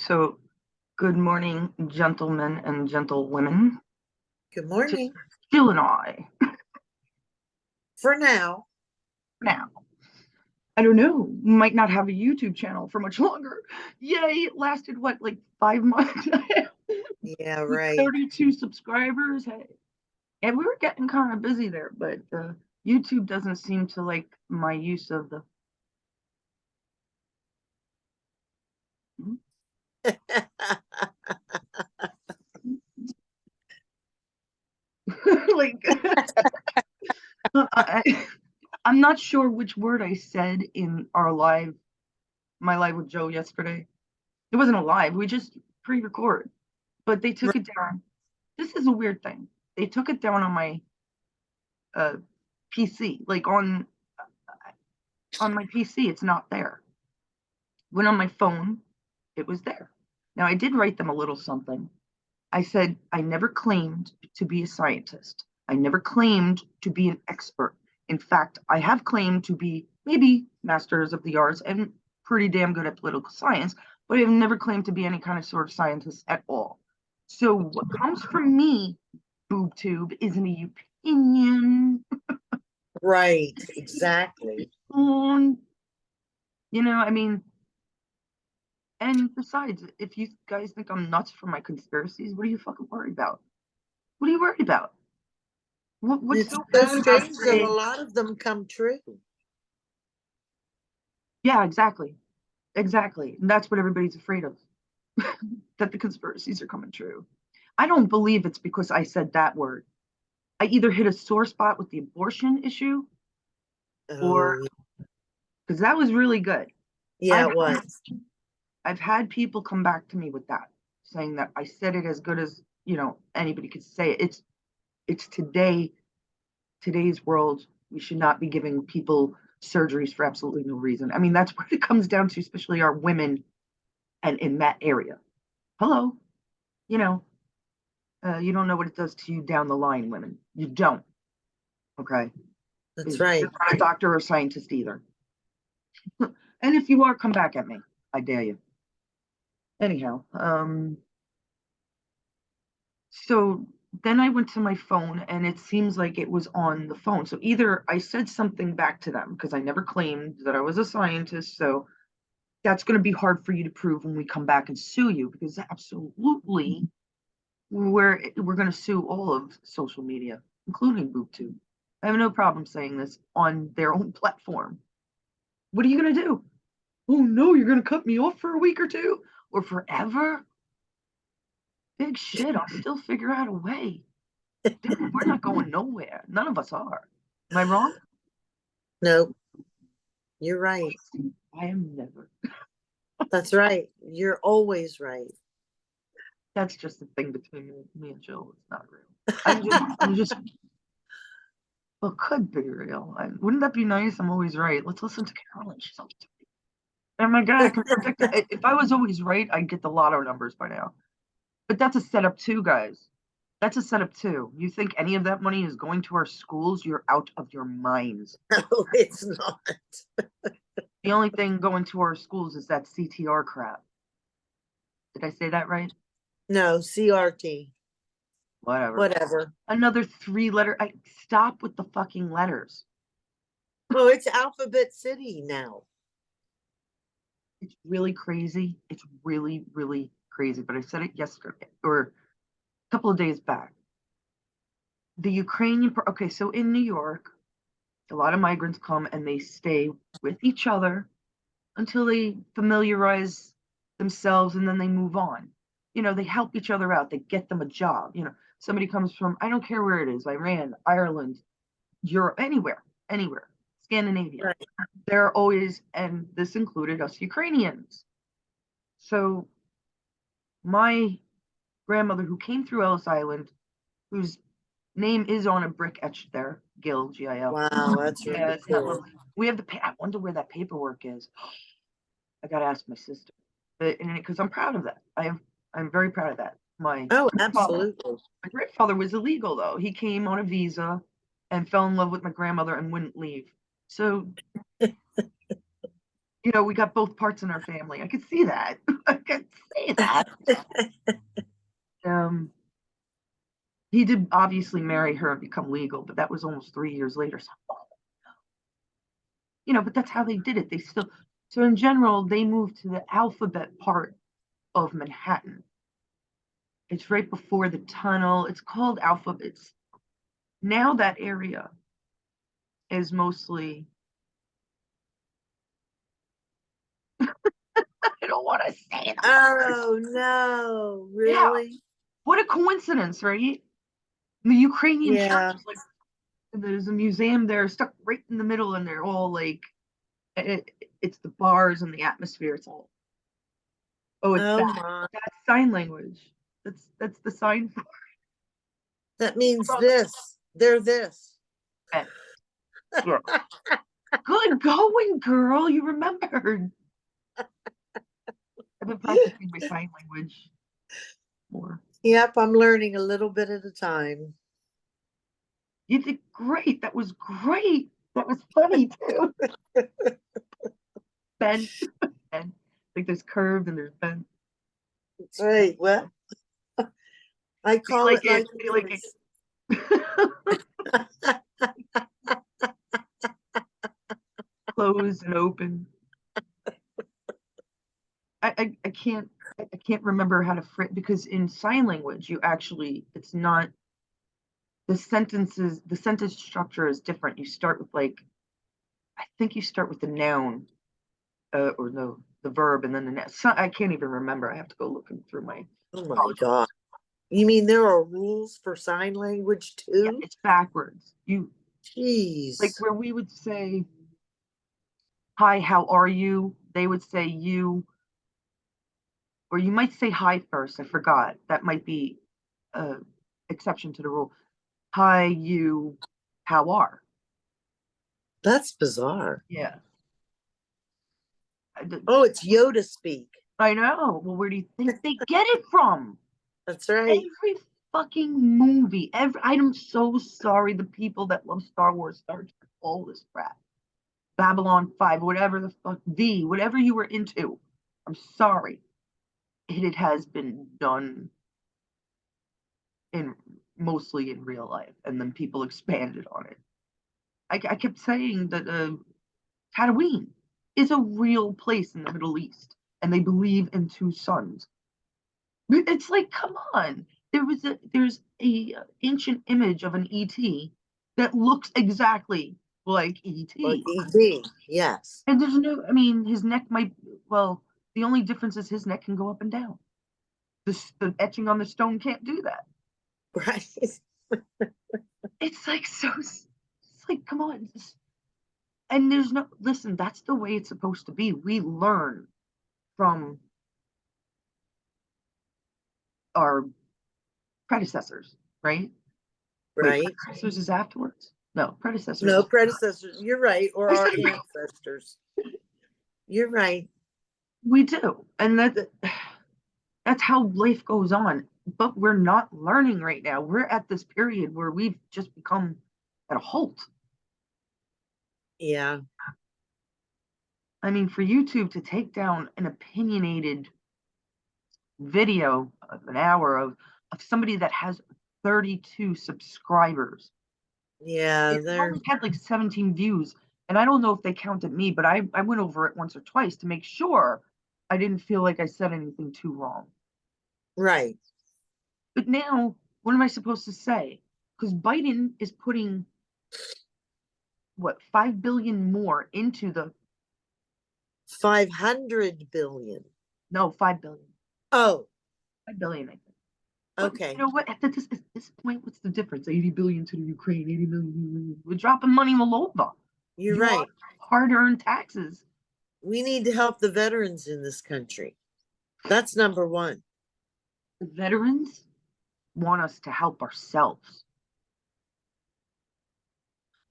So, good morning, gentlemen and gentlewomen. Good To morning. Jill and I. For now. Now, I don't know, might not have a YouTube channel for much longer. Yay, it lasted what, like 5 months? Yeah, With right. 32 subscribers. Hey, and we were getting kind of busy there, but YouTube doesn't seem to like my use of the. Like, I'm not sure which word I said in my live with Joe yesterday. It wasn't a live, we just pre-record, but they took Right. it down. This is a weird thing. They took it down on my uh, PC, like on my PC, it's not there. When on my phone, it was there. Now I did write them a little something. I said I never claimed to be a scientist. I never claimed to be an expert. In fact, I have claimed to be maybe masters of the arts and pretty damn good at political science, but I've never claimed to be any kind of sort of scientist at all. So what comes from me, boob tube, is an opinion. Right. Exactly. Um, I mean, and besides, if you guys think I'm nuts for my conspiracies, what are you fucking worried about? What are you worried about? What's It's so so bad about strange that a saying, lot of them come true. yeah, exactly. Exactly. And that's what everybody's afraid of, that the conspiracies are coming true. I don't believe it's because I said that word. I either hit a sore spot with the abortion issue or Oh, because that was really good. yeah, I've it was. I've had people come back to me with that, saying that I said it as good as, anybody could say it. It's today's world. We should not be giving people surgeries for absolutely no reason. I mean, that's what it comes down to, especially our women and in that area. Hello, you know, you don't know what it does to you down the line, women. You don't. Okay. That's Because you're right. not a doctor or a scientist either. And if you are, come back at me. I dare you. Anyhow, so then I went to my phone and it seems like it was on the phone. So either I said something back to them because I never claimed that I was a scientist. So that's going to be hard for you to prove when we come back and sue you because absolutely we're going to sue all of social media, including BoobTube. I have no problem saying this on their own platform. What are you going to do? Oh no, you're going to cut me off for a week or two or forever? Big shit. I'll still figure out a way. Dude, we're not going nowhere. None of us are. Am I wrong? No, you're right. I am never. That's right. You're always right. That's just the thing between me and Jill. It's not real. I'm just, well, it could be real. Wouldn't that be nice? I'm always right. Let's listen to Carolyn. She's always right. Oh my God, I can predict it. If I was always right, I'd get the lotto numbers by now. But that's a setup too, guys. That's a setup too. You think any of that money is going to our schools? You're out of your minds. No, it's not. The only thing going to our schools is that CTR crap. Did I say that right? No, CRT. Whatever. Whatever. Another 3 letter. I stop with the fucking letters. Well, it's Alphabet City now. It's really crazy. It's really, really crazy. But I said it yesterday or a couple of days back. The Ukrainian, okay, so in New York, a lot of migrants come and they stay with each other until they familiarize themselves and then they move on. They help each other out. They get them a job. Somebody comes from, I don't care where it is, Iran, Ireland, Europe, anywhere, Scandinavia. Right. They're always, and this included us Ukrainians. So my grandmother, who came through Ellis Island, whose name is on a brick etched there, Gil, Gil. Wow, that's Yeah, really isn't that cool. lovely? We have I wonder where that paperwork is. I gotta ask my sister, but because I'm proud of that. I'm very proud of that. Oh, absolutely. My grandfather was illegal though. He came on a visa and fell in love with my grandmother and wouldn't leave. So You know, we got both parts in our family. I could see that. I could see that. Um, he did obviously marry her and become legal, but that was almost 3 years later. So, you know, but that's how they did it. They still, so in general, they moved to the alphabet part of Manhattan. It's right before the tunnel. It's called Alphabets. Now that area is mostly, I don't want to say the word. Oh no, Yeah, really? what a coincidence, right? The Ukrainian church Yeah. is like, there's a museum there stuck right in the middle, and they're all like, it, it's the bars and the atmosphere. It's all, oh, it's Oh that. my. That's sign language. That's the sign for That means it. this. They're this. Yeah. Good going, girl. You remembered. I've been practicing my sign language more. Yep, I'm learning a little bit at a time. You did great. That was great. That was funny too. Bent. And like there's curved and there's bent. That's right. Well, I Do you call like it it? like Do you like it is. it? Closed and open. I can't I can't remember how to phrase, because in sign language you actually, it's not, the sentence structure is different. You start with like, I think you start with the noun, or no, the verb, and then the noun. So, I can't even remember. I have to go looking through my Oh my college. God. You mean there are rules for sign language Yeah, too? it's backwards. You, like Jeez. where we would say, "Hi, how are you?" They would say "you," or you might say "hi" first. I forgot. That might be a exception to the rule. Hi, you, how are? That's bizarre. Yeah. Oh, it's Yoda speak. I know. Well, where do you think they get it from? That's right. Every fucking movie. I'm so sorry, the people that love Star Wars, Star Trek, all this crap. Babylon 5, whatever the fuck, whatever you were into. I'm sorry. It has been done in, mostly in real life, and then people expanded on it. I kept saying that Tatooine is a real place in the Middle East, and they believe in two suns. It's like, come on. There's a ancient image of an ET that looks exactly like Like ET. ET. Yes. And there's no, I mean, his neck might, well, the only difference is his neck can go up and down. The etching on the stone can't do that. Right. It's like so, it's like, come on. And there's no, listen, that's the way it's supposed to be. We learn from our predecessors, right? Wait, Right. predecessors is afterwards? No, predecessors No is, predecessors. You're right. Or I our said, ancestors. You're right. we do. And that's how life goes on. But we're not learning right now. We're at this period where we've just become at a halt. Yeah. I mean, for YouTube to take down an opinionated video of an hour of somebody that has 32 subscribers, Yeah. it They're only had like 17 views. And I don't know if they counted me, but I went over it once or twice to make sure I didn't feel like I said anything too wrong. right. But now, what am I supposed to say? Because Biden is putting what, 5 billion more into the, 500 billion. no, 5 billion, Oh, 5 billion, I think. But you okay. know what? At this point, what's the difference? 80 billion to the Ukraine, 80 million. We're dropping money all over. You're You right. are hard-earned taxes. We need to help the veterans in this country. That's number one. The veterans want us to help ourselves.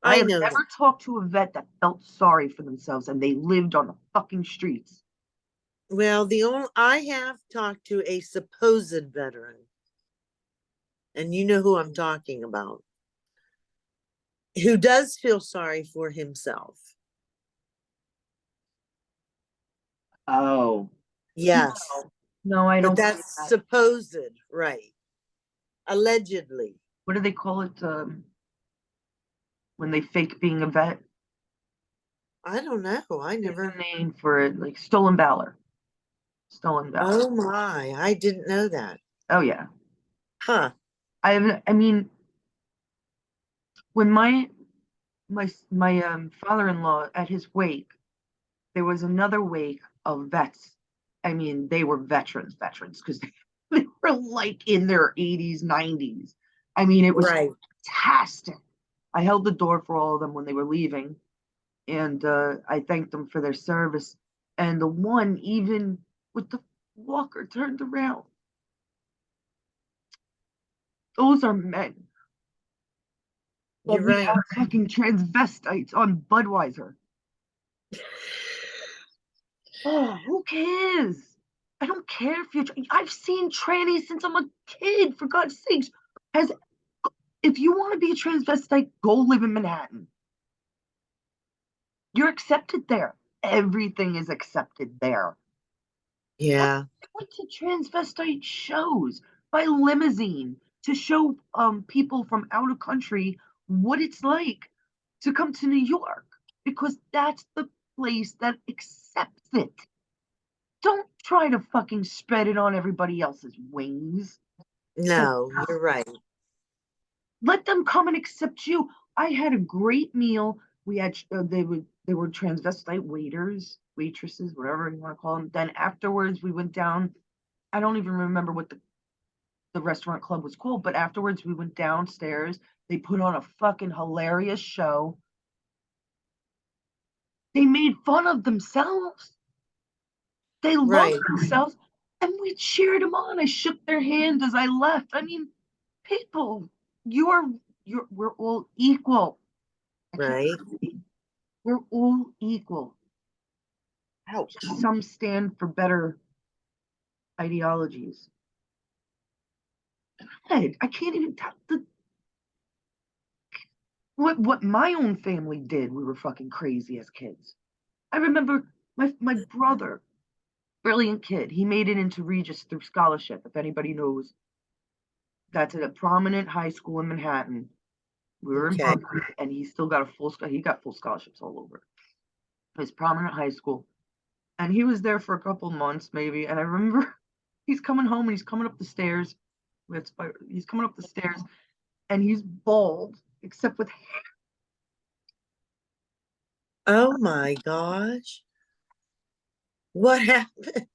I I have know that. never talked to a vet that felt sorry for themselves and they lived on the fucking streets. Well, the only I have talked to a supposed veteran, and you know who I'm talking about, who does feel sorry for himself. Oh, Yes, no, I but don't believe that's that. supposed, right? Allegedly. What do they call it? When they fake being a vet? I don't know. I There's never. a name for it, like stolen valor. Stolen valor. Oh my, I didn't know that. Oh yeah. Huh. I mean, when my father-in-law at his wake, there was another wake of vets. I mean, they were veterans, because they were like in their 80s, 90s. I mean, it was Right. fantastic. I held the door for all of them when they were leaving, and I thanked them for their service. And the one, even with the walker turned around, those are men. But You're we right. have fucking transvestites on Budweiser. Oh, who cares? I don't care if you're. I've seen trannies since I'm a kid. For God's sakes, has if you want to be a transvestite, go live in Manhattan. You're accepted there. Everything is accepted there. I Yeah. went to transvestite shows by limousine to show people from out of country what it's like to come to New York, because that's the place that accepts it. Don't try to fucking spread it on everybody else's wings. No, you're right. Let them come and accept you. I had a great meal. We had they were transvestite waiters, waitresses, whatever you want to call them. Then afterwards, we went down. I don't even remember what the restaurant club was called, but afterwards we went downstairs. They put on a fucking hilarious show. They made fun of themselves. They loved Right. themselves, and we cheered them on. I shook their hand as I left. I mean, people, you're we're all equal. I can't. Right. We're all equal. Ouch. Some stand for better ideologies. I can't even tell what my own family did. We were fucking crazy as kids. I remember my brother, brilliant kid. He made it into Regis through scholarship. If anybody knows, that's at a prominent high school in Manhattan. We were in Okay. Brooklyn, and he still got a he got full scholarships all over. His prominent high school, and he was there for a couple months maybe. And I remember he's coming home and he's coming up the stairs. He's coming up the stairs, and he's bald except with hair. Oh my gosh. What happened?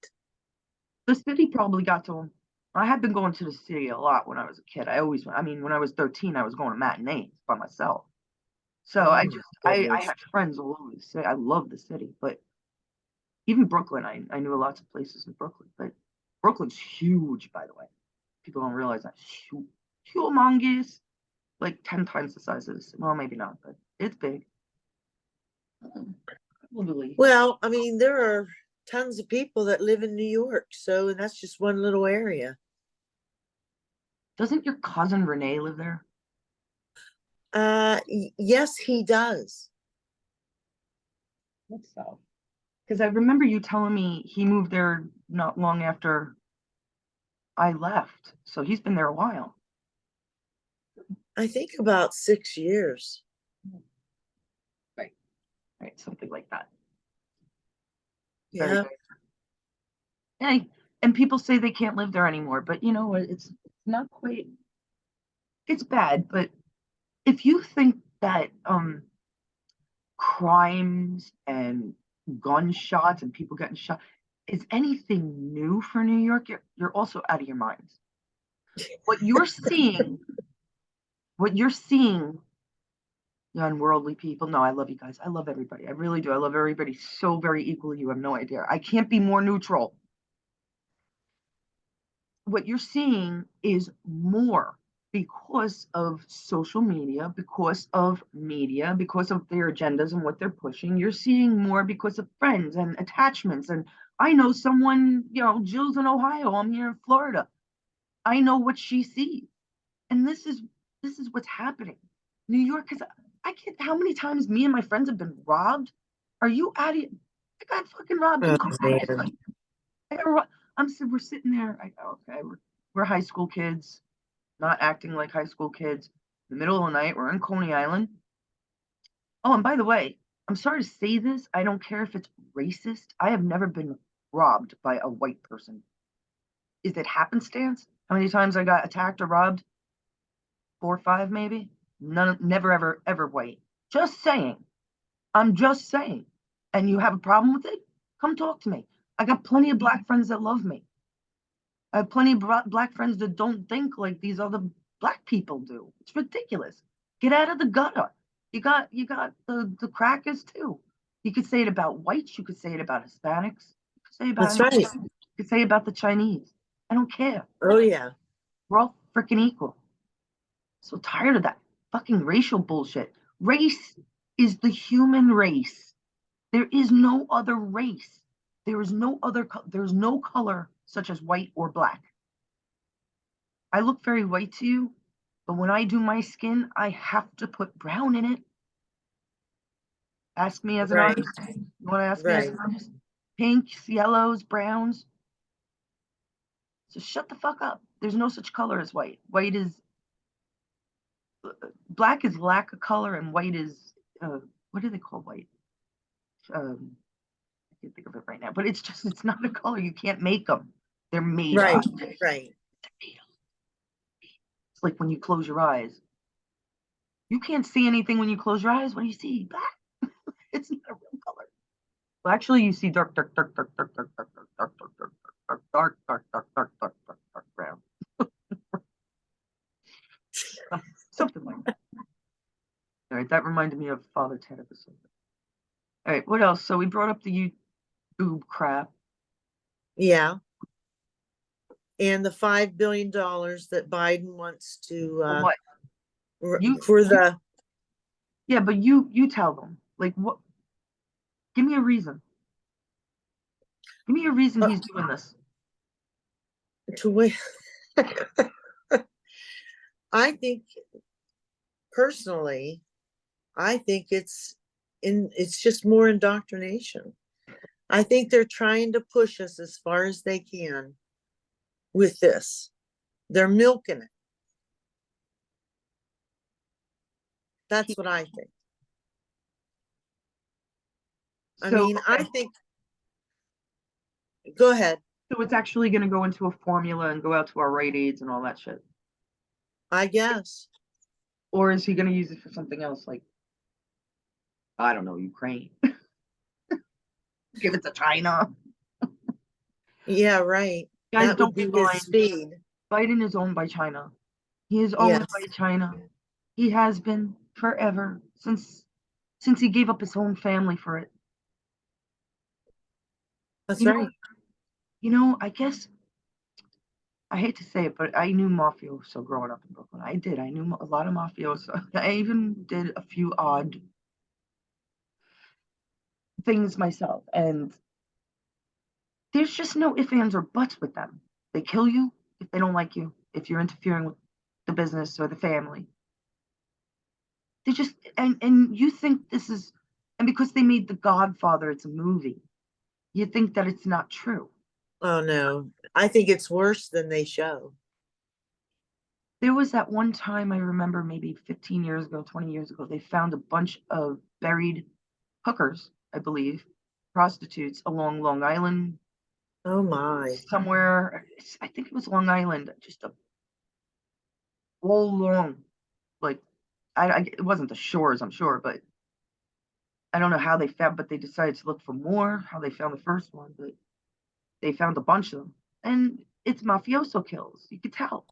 The city probably got to him. I had been going to the city a lot when I was a kid. I mean, when I was 13, I was going to matinees by myself. So Oh my I goodness. had friends all over the city. I love the city, but even Brooklyn, I knew lots of places in Brooklyn. But Brooklyn's huge, by the way. People don't realize that. Huge, humongous, like 10 times the size of this. Well, maybe not, but it's big. Probably. Well, I mean, there are tons of people that live in New York, so and that's just one little area. Doesn't your cousin Renee live there? Yes, he does. That's so. Because I remember you telling me he moved there not long after I left. So he's been there a while. I think about 6 years. Right. Right. Something like that. Very Yeah. good. Hey, and people say they can't live there anymore, but you know what? It's not quite, it's bad. But if you think that crimes and gunshots and people getting shot is anything new for New York, you're also out of your minds. What you're seeing, what you're seeing, you unworldly people. No, I love you guys. I love everybody. I really do. I love everybody so very equally. You have no idea. I can't be more neutral. What you're seeing is more because of social media, because of their agendas and what they're pushing. You're seeing more because of friends and attachments. And I know someone, Jill's in Ohio. I'm here in Florida. I know what she sees. And this is what's happening. New York is I can't how many times me and my friends have been robbed. Are you out of I got fucking robbed Oh, in Coney man. Island. We're sitting there. Okay, we're high school kids, not acting like high school kids. In the middle of the night, we're in Coney Island. Oh, and by the way, I'm sorry to say this. I don't care if it's racist. I have never been robbed by a white person. Is it happenstance? How many times I got attacked or robbed? 4 or 5, maybe. None, never, ever, ever white. Just saying. I'm just saying. And you have a problem with it? Come talk to me. I got plenty of black friends that love me. I have plenty of black friends that don't think like these other black people do. It's ridiculous. Get out of the gutter. You got the crackers too. You could say it about whites. You could say it about Hispanics. You could say it about That's right. you could say it about the Chinese. I don't care. Oh, yeah. We're all freaking equal. So tired of that fucking racial bullshit. Race is the human race. There is no other race. There's no color such as white or black. I look very white to you, but when I do my skin, I have to put brown in it. Ask me as an Right. artist. You want to ask me as Right. an artist? Pinks, yellows, browns. So shut the fuck up. There's no such color as white. Black is lack of color, and white is, what do they call white? Um, I can't think of it right now, but it's not a color. You can't make them. They're made Right. up. Right. It's like when you close your eyes. You can't see anything when you close your eyes. What do you see? Black. It's not a real color. Well, actually, you see dark, dark, dark, dark, dark, dark, dark, dark, dark, dark, dark, dark, dark, dark, dark, dark, dark, dark brown. Something like that. All right, that reminded me of Father Ted episode. All right, what else? So we brought up the YouTube crap. Yeah. And the $5 billion that Biden wants to What? You, for the yeah, but you tell them. Like what? Give me a reason. Give me a reason he's doing this. to wait. I think personally, I think it's just more indoctrination. I think they're trying to push us as far as they can with this. They're milking it. That's what I think. I So, mean, okay, I think, go ahead. so it's actually going to go into a formula and go out to our Rite Aids and all that shit. I guess. Or is he going to use it for something else, like, I don't know, Ukraine? Give it to China. Yeah, right. Guys, That would don't be be his blind. speed. Biden is owned by China. He is owned Yes, by China. He has been forever since he gave up his own family for it. that's You know, right. I guess I hate to say it, but I knew mafioso growing up in Brooklyn. I did. I knew a lot of mafioso. I even did a few odd things myself, and there's just no ifs, ands, or buts with them. They kill you if they don't like you, if you're interfering with the business or the family. They just and you think this is, and because they made The Godfather, it's a movie. You think that it's not true. Oh no, I think it's worse than they show. There was that one time I remember maybe 15 years ago, 20 years ago, they found a bunch of buried hookers, I believe, prostitutes along Long Island, Oh my. somewhere. I think it was Long Island, just a whole long, like, it wasn't the shores, I'm sure, but I don't know how they found, but they decided to look for more, how they found the first one, but they found a bunch of them. And it's mafioso kills. You could tell.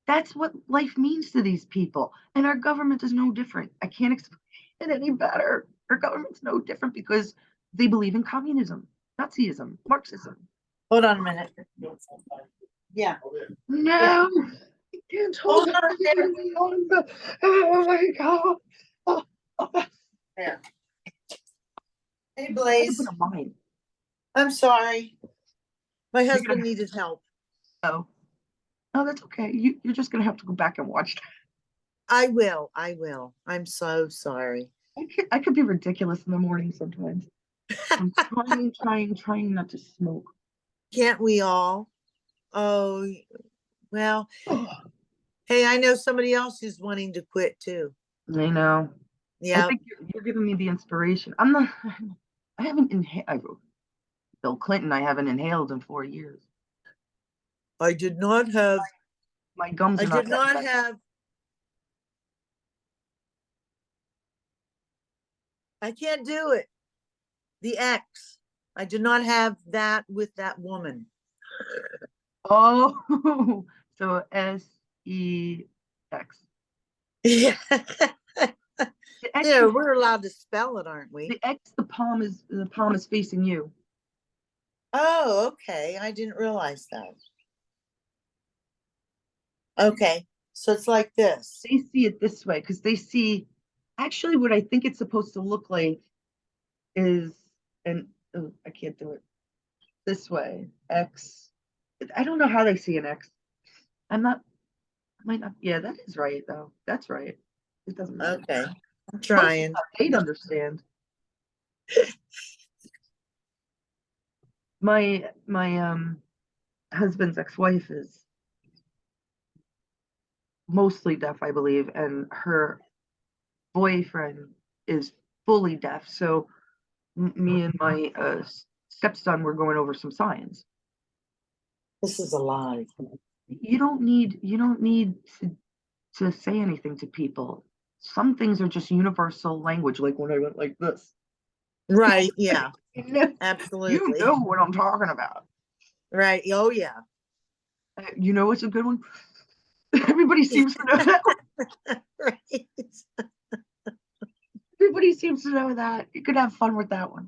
That's what life means to these people. And our government is no different. I can't explain it any better. Our government's no different because they believe in communism, Nazism, Marxism. Hold on a minute. Yeah. Yeah. No, I can't hold Hold it on there. any longer. Oh my God. Oh, oh. There. Hey I Blaze. open a mine. I'm sorry. My You're husband gonna needed help. know. Oh, that's okay. You're just gonna have to go back and watch that. I will. I will. I'm so sorry. I could be ridiculous in the morning sometimes. I'm trying not to smoke. Can't we all? Oh, well, hey, I know somebody else who's wanting to quit too. I know. I Yeah, think you're giving me the inspiration. I'm not. I haven't inhaled. Bill Clinton, I haven't inhaled in 4 years. I did not have, My gums I are not did that not bad. have, I can't do it. The X. I did not have that with that woman. Oh, so Sex. Yeah. The X Yeah, is we're allowed to spell it, aren't we? the X. The palm is facing you. Oh, okay. I didn't realize that. Okay. So it's like this. They see it this way because they see. Actually, what I think it's supposed to look like is an. Oh, I can't do it this way. X. I don't know how they see an X. I'm not. I might not. Yeah, that is right though. That's right. It doesn't matter. Okay. I'm Close trying. enough. They'd understand. My husband's ex-wife is mostly deaf, I believe, and her boyfriend is fully deaf. So me and my stepson were going over some science. This is a lie. You don't need to say anything to people. Some things are just universal language, like when I went like this. Right. Yeah. You Absolutely. know what I'm talking about. Right. Oh, yeah. You know what's a good one? Everybody seems to know that. Right. Everybody seems to know that. You could have fun with that one.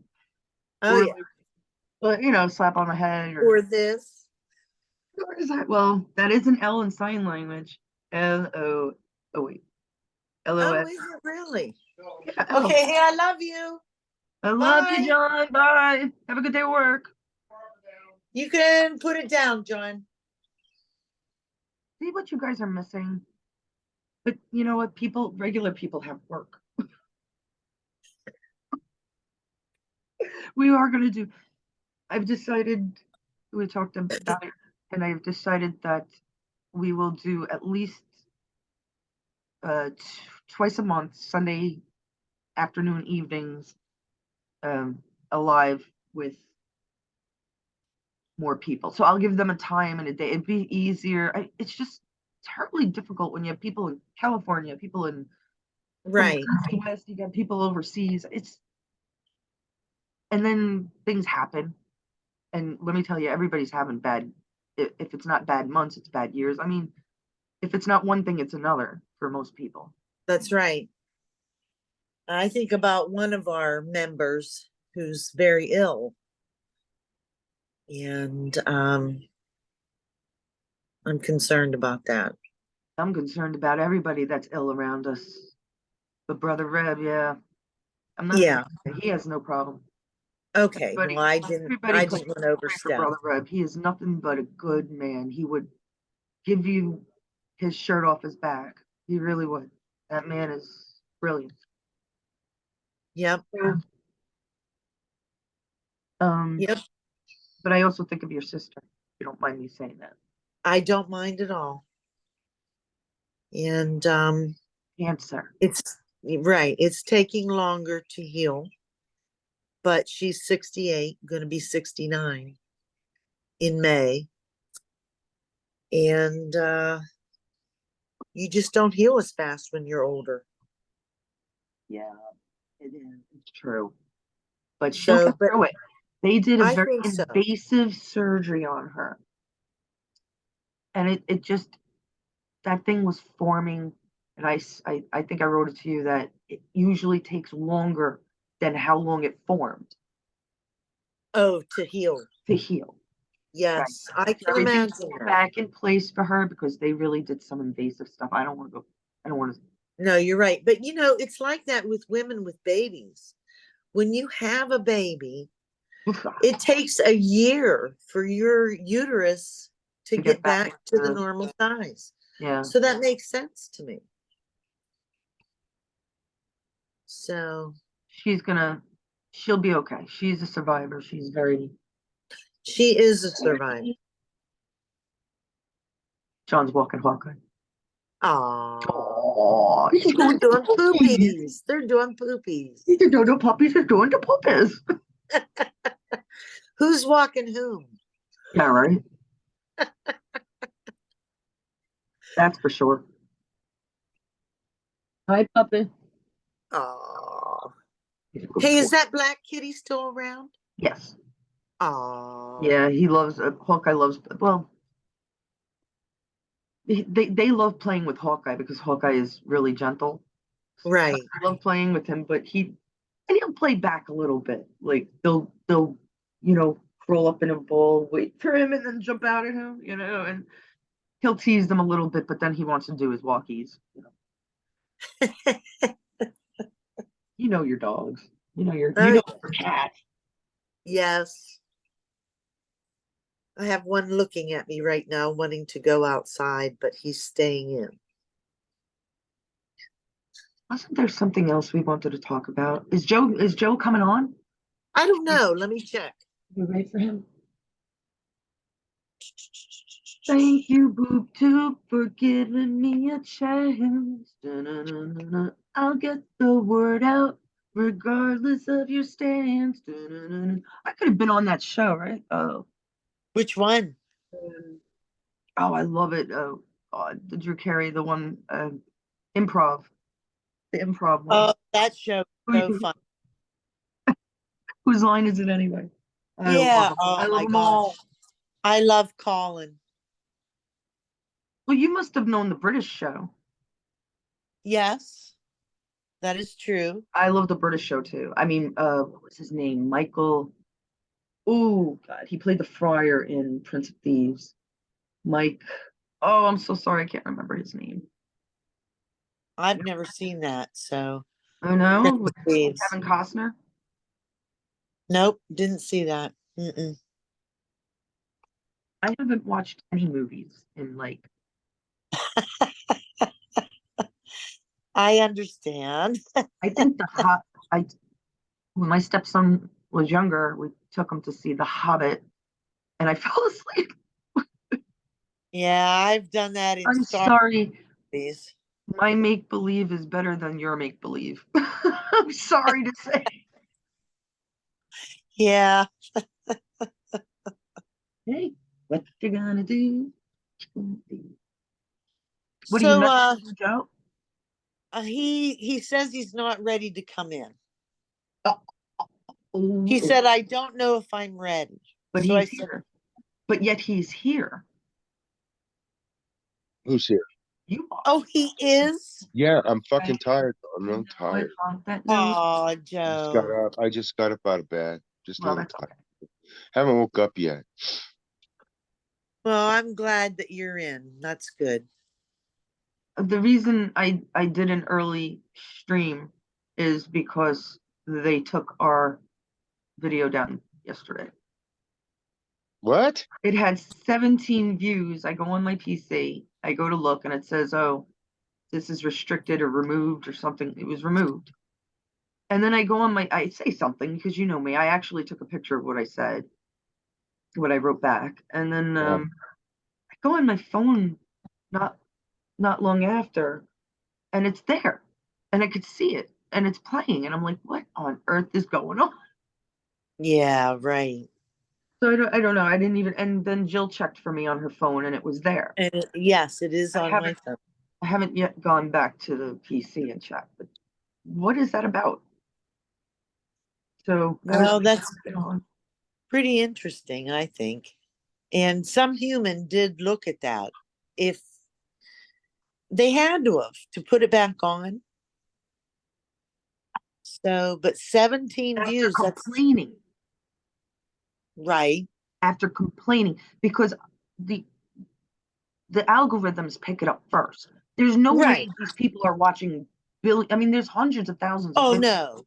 Oh, Or yeah. like, slap on the head or Or this. what is that? Well, that is an L in sign language. L-O, oh wait, Oh, L-O-S. is it really? Yeah, L. Okay. Hey, I love you. I love you, Bye. John. Bye. Have a good day at work. You can put it down, John. See what you guys are missing. But you know what? Regular people have work. We are going to do, I've decided, we talked about it, and I've decided that we will do at least twice a month, Sunday afternoon, evenings, um, alive with more people. So I'll give them a time and a day. It'd be easier. It's just terribly difficult when you have people in California, people in from Right. the West, you got people overseas. And then things happen. And let me tell you, everybody's having bad. If it's not bad months, it's bad years. I mean, if it's not one thing, it's another for most people. That's right. I think about one of our members who's very ill. And I'm concerned about that. I'm concerned about everybody that's ill around us. But Brother Reb, yeah, I'm not Yeah. saying he has no problem. Okay. Everybody, Well, everybody I pray, didn't want to pray for overstep. Brother Reb. He is nothing but a good man. He would give you his shirt off his back. He really would. That man is brilliant. Yep. So, um, Yep. but I also think of your sister. If you don't mind me saying that. I don't mind at all. And Cancer. it's right. It's taking longer to heal, but she's 68, going to be 69 in May. And you just don't heal as fast when you're older. Yeah, it is. It's true. But she'll So, get but through it. They did a I very think so. invasive surgery on her. And it just, that thing was forming. And I think I wrote it to you that it usually takes longer than how long it formed Oh, to heal. to heal. Right. Yes, I So can everything's imagine that. back in place for her because they really did some invasive stuff. I don't want to go, I don't want No, you're right. But it's like that with women with babies. When you have a baby, to it takes a year for your uterus to get get back back to the into, normal size. yeah. So that makes sense to me. So, She's gonna, She'll be okay. She's a survivor. She's very. She is a survivor. John's walking Hawkeye. Aww. Oh, he's They're going to doing puppies. poopies. They're doing poopies. The dodo puppies are going to puppies. Who's walking whom? Yeah, right. That's for sure. Hi, puppy. Aww. He's a good Hey, boy. is that black kitty still around? Yes. Aww. Yeah, he loves Hawkeye loves well, they love playing with Hawkeye because Hawkeye is really gentle. So Right. I love playing with him, but he'll play back a little bit. Like they'll crawl up in a ball, wait for him, and then jump out at him, and he'll tease them a little bit, but then he wants to do his walkies. You know your dogs. You Oh, know your cat. yes. I have one looking at me right now, wanting to go outside, but he's staying in. Wasn't there something else we wanted to talk about? Is Joe coming on? I don't know. Let me check. You ready for him? Thank you, Boob Tube, for giving me a chance. Da-na-na-na-na. I'll get the word out, regardless of your stance. Da-na-na-na. I could have been on that show, right? Oh, Which one? oh, I love it. Oh, the Drew Carey, the one, improv, the improv one. Oh, that show so fun. Whose line is it anyway? I love Yeah. them. I Oh love my them all. gosh. I love Colin. Well, you must have known the British show. Yes, that is true. I love the British show too. I mean, what was his name? Michael. Oh God, he played the friar in Prince of Thieves. Mike. Oh, I'm so sorry, I can't remember his name. I've never seen that, so Oh no, Prince of with Thieves. Kevin Costner. Nope, didn't see that. Mm-mm. I haven't watched any movies in like. I understand. I think the hot. I When my stepson was younger, we took him to see The Hobbit, and I fell asleep. Yeah, I've done that in I'm Star sorry. Wars. My make believe is better than your make believe. I'm sorry to say. Yeah. Hey, what you gonna do? What do you So message Joe? he says he's not ready to come in. Oh, oh, He oh, said, I don't know if I'm ready. but So I he's said, here. But yet he's here. Who's here? You are. oh, he is? Yeah, I'm I fucking tired. I'm know real I tired. thought that no. Oh, Just got Joe. up. I just got up out of bed. Just a Well, little that's tired. okay. Haven't woke up yet. Well, I'm glad that you're in. That's good. The reason I did an early stream is because they took our video down yesterday. What? It had 17 views. I go on my PC, I go to look, and it says, "Oh, this is restricted or removed or something." It was removed. And then I say something because you know me. I actually took a picture of what I said, what I wrote back, and then I go on my phone not not long after, and it's there, and I could see it, and it's playing, and I'm like, what on earth is going on? Yeah, right. So I don't know. I didn't even, and then Jill checked for me on her phone, and it was there. And yes, it is I on my haven't phone. I haven't yet gone back to the PC and checked, but what is that about? So I was Well, like, that's what's going on? pretty interesting, I think. And some human did look at that. If they had to put it back on. So, but 17 After views, that's complaining, right. after complaining, because the the algorithms pick it up first. There's no way Right. these people are watching billion. I mean, there's hundreds of thousands of Oh, videos. no.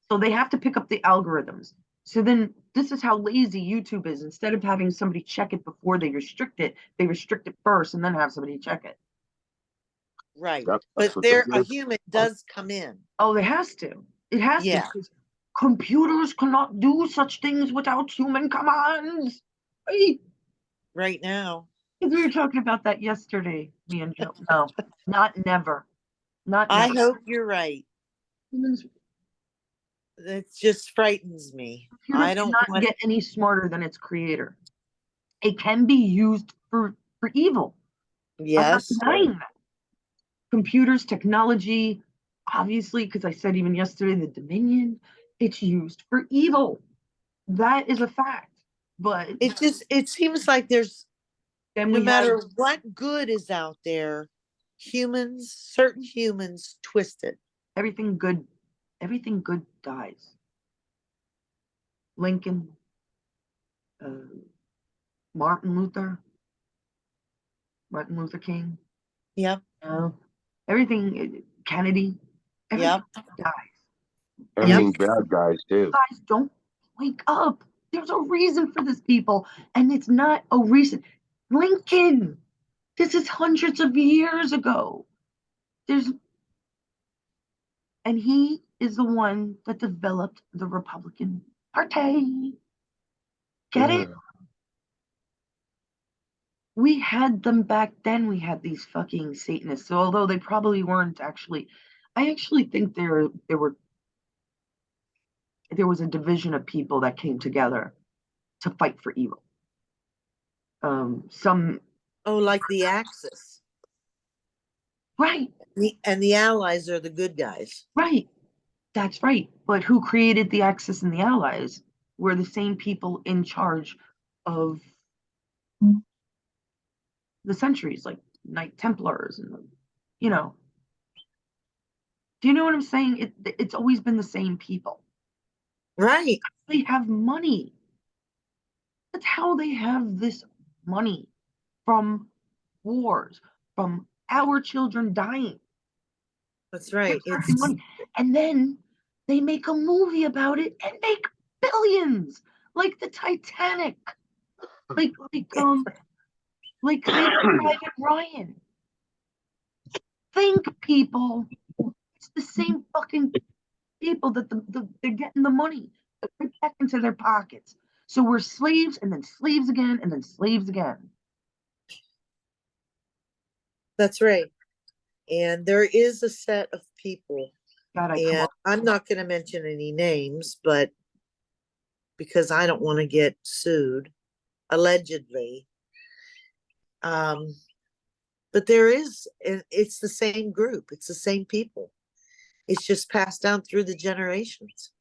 So they have to pick up the algorithms. So then this is how lazy YouTube is. Instead of having somebody check it before they restrict it first and then have somebody check it. Right. That's But what the there, a word. human does come in. Oh, it has to. It has to Yeah. because Computers cannot do such things without human commands. Hey, right now. we were talking about that yesterday, me and Jill. No, not never. Not I never. hope you're right. Humans, That just frightens me. computer I don't cannot want, get any smarter than its creator. It can be used for evil. I'm not yes, denying that. Computers, technology, obviously, because I said even yesterday, the Dominion, it's used for evil. That is a fact. But it seems like there's, then no we have matter what good is out there, certain humans twist it. everything good. Everything good dies. Lincoln, uh, Martin Luther, Martin Luther King. Yep, Everything. Kennedy. Everything yep, dies. I And yep. mean, bad guys too. guys don't wake up. There's a reason for this, people, and it's not a reason. Lincoln. This is hundreds of years ago. There's and he is the one that developed the Republican Party. Get it? Yeah. We had them back then. We had these fucking Satanists. So although they probably weren't actually, I actually think there was a division of people that came together to fight for evil. Some Oh, like the Axis. right, And the Allies are the good guys. right. That's right. But who created the Axis and the Allies were the same people in charge of the centuries, like Knight Templars and you know. Do you know what I'm saying? It's always been the same people. Right. They have money. That's how they have this money from wars, from our children dying. That's They're right. collecting It's money. And then they make a movie about it and make billions, like the Titanic, like like um like Saving Private Ryan. Think, people, it's the same fucking people that they're getting the money right back into their pockets. So we're slaves and then slaves again and then slaves again. that's right. And there is a set of people, God, I come and up. I'm not going to mention any names, but because I don't want to get sued, allegedly. Um, but there is, it's the same group, it's the same people. It's just passed down through the generations.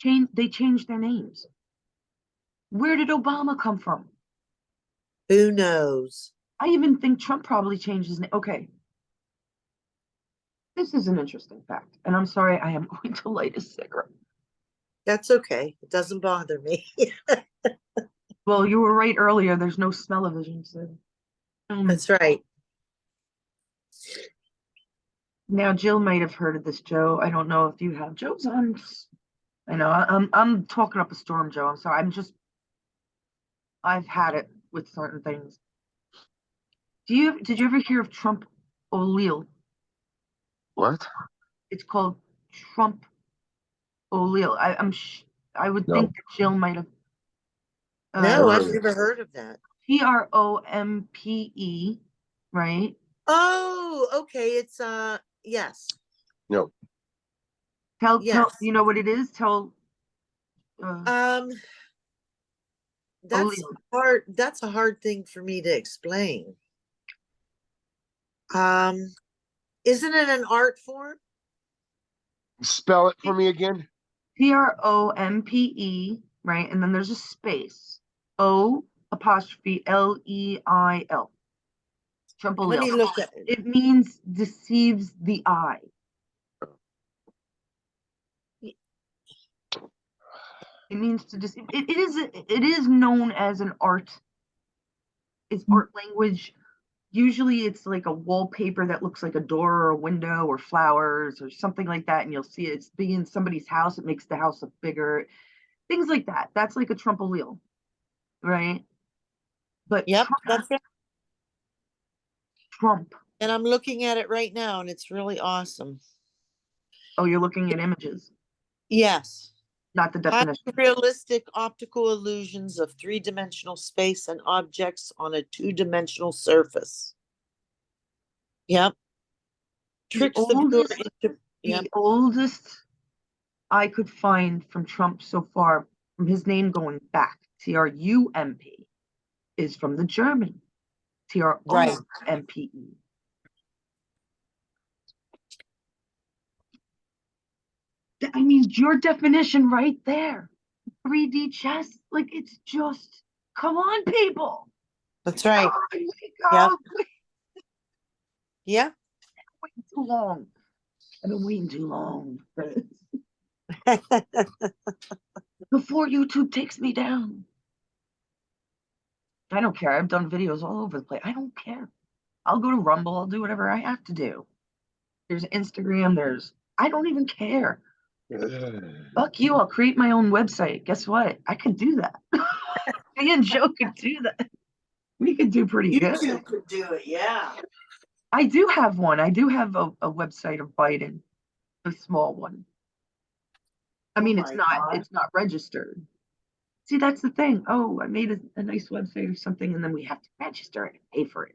They changed their names. Where did Obama come from? Who knows? I even think Trump probably changed his name. Okay, this is an interesting fact, and I'm sorry, I am going to light a cigarette. That's okay. It doesn't bother me. Well, you were right earlier. There's no smell-o-vision, so. That's right. Now, Jill might have heard of this, Joe. I don't know if you have. Joe's on. I know. I'm talking up a storm, Joe. I'm sorry. I've had it with certain things. Did you ever hear of Trump O'Leal? What? It's called Trump O'Leal. I would think No, that Jill might have. No, never I've heard of it. never heard of that. Trompe, right? Oh, okay. It's yes. No. Tell. Yes. You know what it is? Tell. Um that's O'Leal. hard. That's a hard thing for me to explain. Um isn't it an art form? Spell it for me again. Trompe, right? And then there's a space. O''Leil. Trump Let O'Leal. me look at it. It means deceives the eye. It means to deceive. It is known as an art. It's art language. Usually it's like a wallpaper that looks like a door or a window or flowers or something like that. And you'll see it's being in somebody's house. It makes the house look bigger. Things like that. That's like a Trump O'Leal, right? But Yep, that's it. Trump. And I'm looking at it right now and it's really awesome. Oh, you're looking at images. Yes. not the Highly definition. realistic optical illusions of three-dimensional space and objects on a two-dimensional surface. Yep. The Tricks the viewer oldest, into, yep, the oldest I could find from Trump so far, from his name going back, TRUMP, is from the German, right. TRUMPE. I mean, your definition right there. 3D chess, like it's just, come on, people. That's Come right. on, wake Yep. up. Yep. Waiting too long. I've been waiting too long for this. Before YouTube takes me down. I don't care. I've done videos all over the place. I don't care. I'll go to Rumble. I'll do whatever I have to do. There's Instagram. I don't even care. Fuck you. I'll create my own website. Guess what? I could do that. Me and Joe could do that. We could do pretty You good. two could do it, yeah. I do have one. I do have a website of Biden, a small one. I mean, my God. it's not registered. See, that's the thing. Oh, I made a nice website or something, and then we have to register it and pay for it.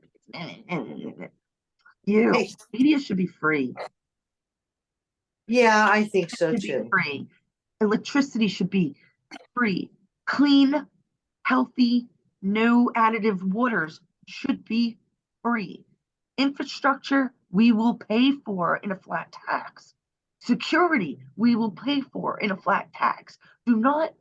You, Hey. media should be free. Yeah, I think so Should be too. free. Electricity should be free. Clean, healthy, no additive waters should be free. Infrastructure, we will pay for in a flat tax. Security, we will pay for in a flat tax. Do not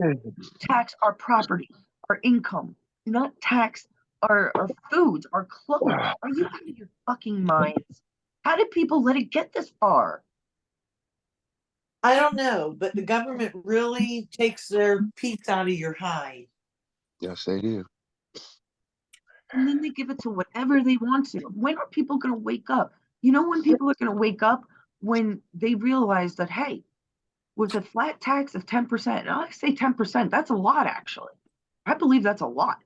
tax our property, our income. Do not tax our foods, our clothes. Are you out of your fucking minds? How did people let it get this far? I don't know, but the government really takes their piece out of your hide. Yes, they do. And then they give it to whatever they want to. When are people going to wake up? You know when people are going to wake up? When they realize that, hey, with a flat tax of 10%, and I say 10%, that's a lot actually. I believe that's a lot.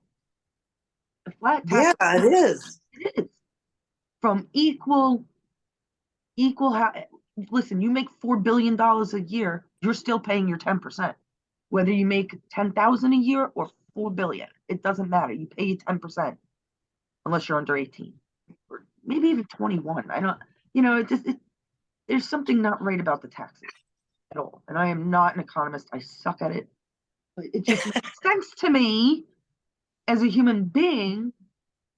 A flat tax, Yeah, it is. it is. From listen, you make $4 billion a year, you're still paying your 10%. Whether you make 10,000 a year or 4 billion, it doesn't matter. You pay you 10% unless you're under 18 or maybe even 21. I don't, there's something not right about the taxes at all. And I am not an economist. I suck at it. But it just makes sense to me as a human being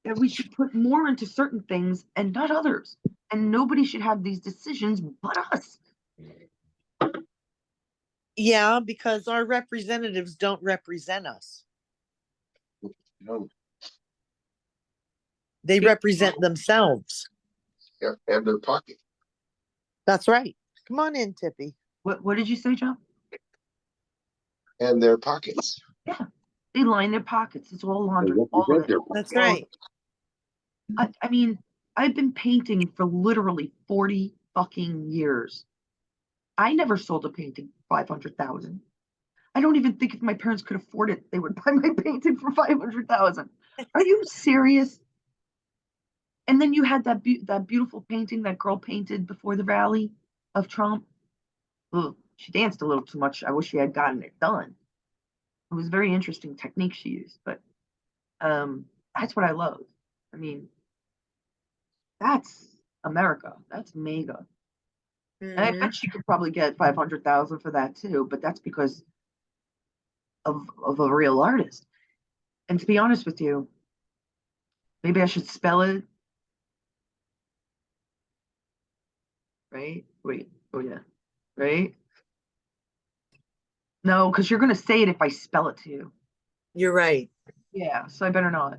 that we should put more into certain things and not others. And nobody should have these decisions but us. Yeah, because our representatives don't represent us. No. They represent themselves. Yeah, and their pocket. That's right. Come on in, Tippy. What did you say, John? And their pockets. Yeah, they line their pockets. It's all laundered. All of it. That's All of right. it. I mean, I've been painting for literally 40 fucking years. I never sold a painting for 500,000. I don't even think if my parents could afford it, they would buy my painting for 500,000. Are you serious? And then you had that beautiful painting that girl painted before the rally of Trump. Ugh, she danced a little too much. I wish she had gotten it done. It was a very interesting technique she used, but that's what I love. I mean, that's America. That's mega. And I Mhm. bet she could probably get 500,000 for that too, but that's because of a real artist. And to be honest with you, maybe I should spell it, right? Wait, oh yeah, right? No, because you're gonna say it if I spell it to you. You're right. Yeah, so I better not.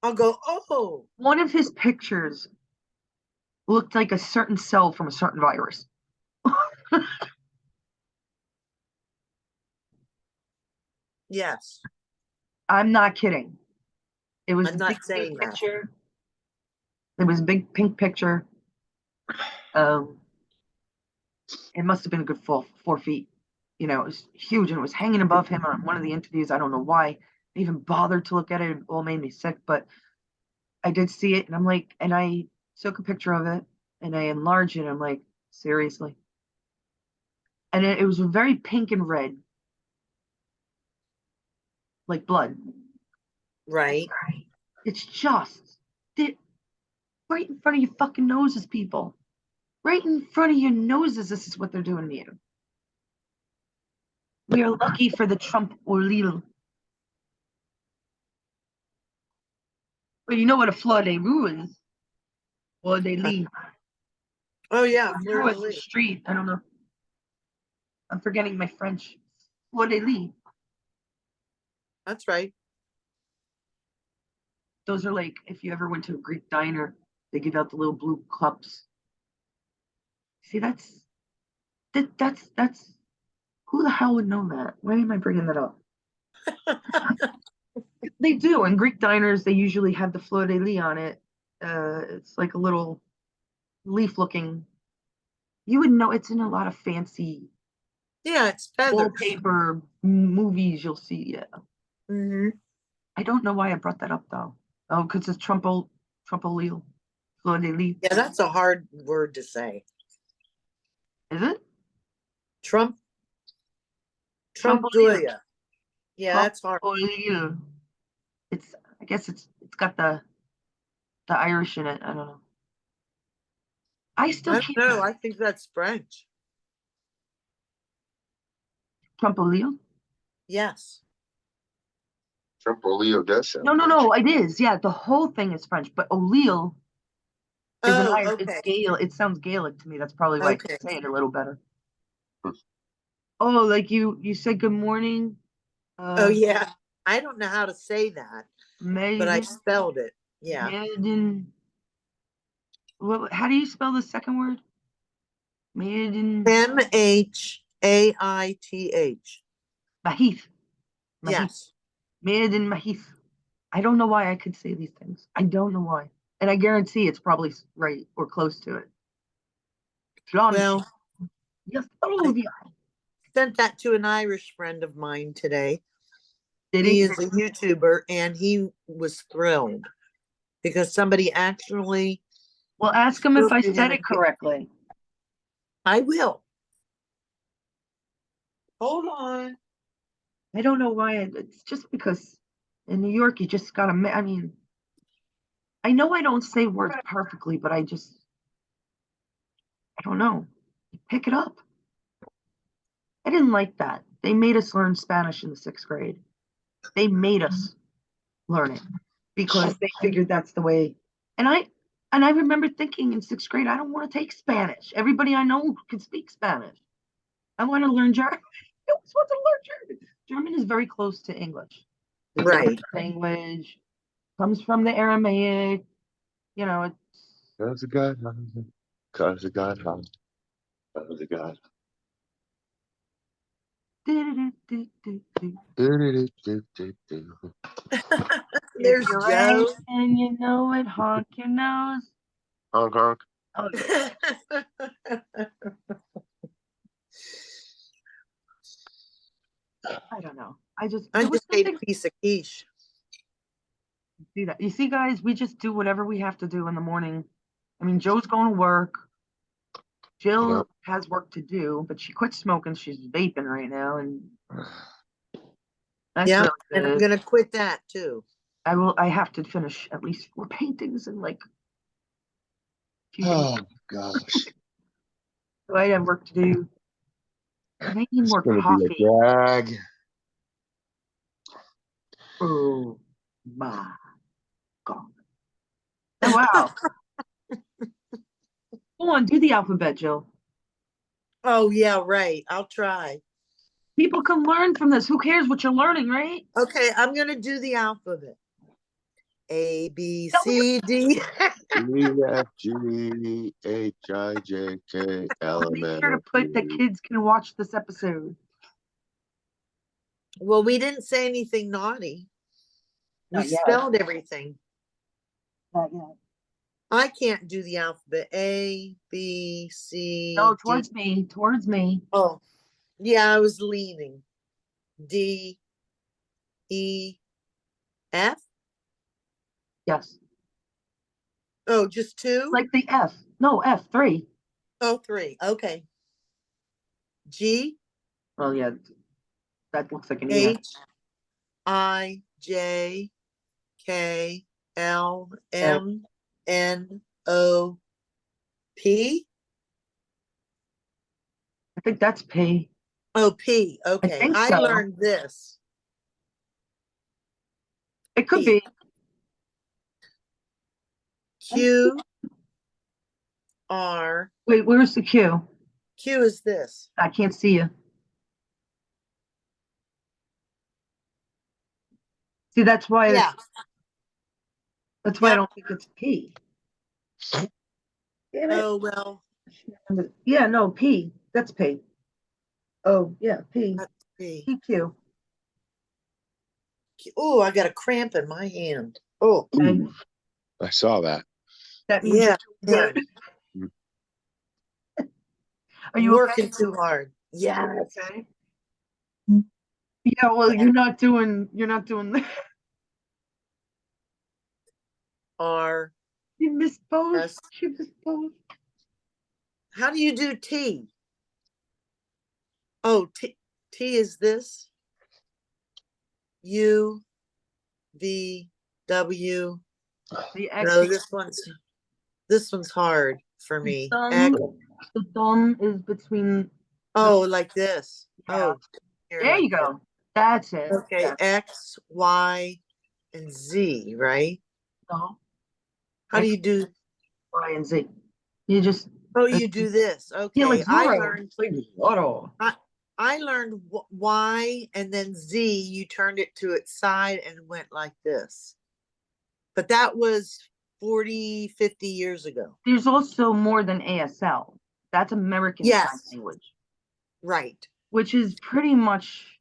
I'll go, oh, One of his pictures looked like a certain cell from a certain virus. yes. I'm not kidding. It was I'm a not big saying pink that. picture. It was a big pink picture. Um, it must have been a good 4 feet. You know, it was huge and it was hanging above him on one of the interviews. I don't know why I even bothered to look at it. It all made me sick, but I did see it and I'm like, and I took a picture of it and I enlarged it. I'm like, seriously? And it was very pink and red, like blood. Right. It's just right in front of your fucking noses, people. Right in front of your noses, this is what they're doing to you. We are lucky for the Trump ordeal. But you know what a fleur de lis is? Fleur de lis. Oh, yeah. Fleur de It's a lis. street. I don't know. I'm forgetting my French. Fleur de lis. That's right. Those are like if you ever went to a Greek diner, they give out the little blue cups. See, that's who the hell would know that? Why am I bringing that up? They do in Greek diners. They usually have the fleur de lis on it. It's like a little leaf-looking. You would know it's in a lot of fancy Yeah, it's feathers. wallpaper movies. You'll see. Yeah, Hmm. I don't know why I brought that up though. Oh, because it's Trumpolil, fleur de lis. Yeah, that's a hard word to say. Is it? Trump, Trumpolil. Trump Yeah, that's hard. Trumpolil. It's. I guess it's got the Irish in it. I don't know. I still I can't. don't know. I think that's French. Trumpolil. Yes. Trumpolio does sound No. French. It is. Yeah, the whole thing is French, but O'Leal is an Oh, Irish. It's okay. Gaelic. It sounds Gaelic to me. That's probably why I Okay. can say it a little better. Hmm. Oh, like you said good morning. Oh, yeah. I don't know how to say that, but I Maiden, spelled it. Yeah. Maiden. What? How do you spell the second word? Maiden Maithh. Mahith. Mahith. Yes. Maiden Mahith. I don't know why I could say these things. I don't know why, and I guarantee it's probably right or close to it. Blanche. Well, Yes, I Olivia. sent that to an Irish friend of mine today. Did He he? is a YouTuber and he was thrilled because somebody actually Well, ask him if spoke I to him. said it correctly. I will. Hold on. I don't know why. It's just because in New York, you just gotta. I mean, I know I don't say words perfectly, but I don't know. Pick it up. I didn't like that. They made us learn Spanish in the sixth grade. They made us learn it because they figured that's the way. And I remember thinking in sixth grade, I don't want to take Spanish. Everybody I know can speak Spanish. I want to learn German. I always want to learn German. German is very close to English. The Right. German language comes from the Aramaic. You know, it's Cause of God, cause of God, cause of God. Do-do-do-do-do-do. if There's you're right Joe. and you know it, honk your nose. Honk honk. Oh yeah. I don't know. I There was just ate something. a piece of quiche. See that? You see, guys, we just do whatever we have to do in the morning. I mean, Joe's going to work. Jill Yep. has work to do, but she quit smoking. She's vaping right now, and that's Yeah, really and I'm good. gonna quit that too. I have to finish at least 4 paintings in like a few days. Oh gosh. So I have work to do. And I need It's more gonna be a coffee. drag. Oh my God. Oh, wow. Go on, do the alphabet, Jill. Oh, yeah, right. I'll try. People can learn from this. Who cares what you're learning, right? Okay, I'm gonna do the alphabet. A, B, No, you C, D. E F G H I J K L M make N sure to O put that P. kids can watch this episode. Well, we didn't say anything naughty. We Not yet. spelled everything. Not yet. I can't do the alphabet. A, B, C, No, D. towards me. Towards me. Oh, yeah, I was leaning. D, E, F. Yes. Oh, just two? Like the F. No, F3. Oh, three. Okay. G Well, yeah, that looks like an E. H I J K L M N O P. I think that's P. Oh, P. I Okay. think I so. learned this. It could P. be. Q R. Wait, where's the Q? Q is this. I can't see you. See, Yeah. that's why I Yep. don't think it's P. Damn it. Oh, well, Yeah, no, P. That's P. Oh, yeah, P. that's P. PQ. Oh, I got a cramp in my hand. Oh, And Ooh, I saw that. that means yeah. you're Yeah. good. Are I'm you okay? working too hard. Yes. Okay. Yeah, well, you're not doing that. R You missed both. S. You missed both. How do you do T? Oh, T is this. U V W. The X, No, this one's hard for the me. thumb, X. the thumb is between the, Oh, like this. yeah. Oh, here There like you this. go. That's it. Okay, Yeah. X, Y, and Z, right? No, How do X, you do? Y, and Z. You just, Oh, uh, you do this. yeah, like Okay, I Zorro. learned. Like Zorro. I learned Y and then Z. You turned it to its side and went like this. But that was 40, 50 years ago. There's also more than ASL. That's American Sign Yes, Language, right. which is pretty much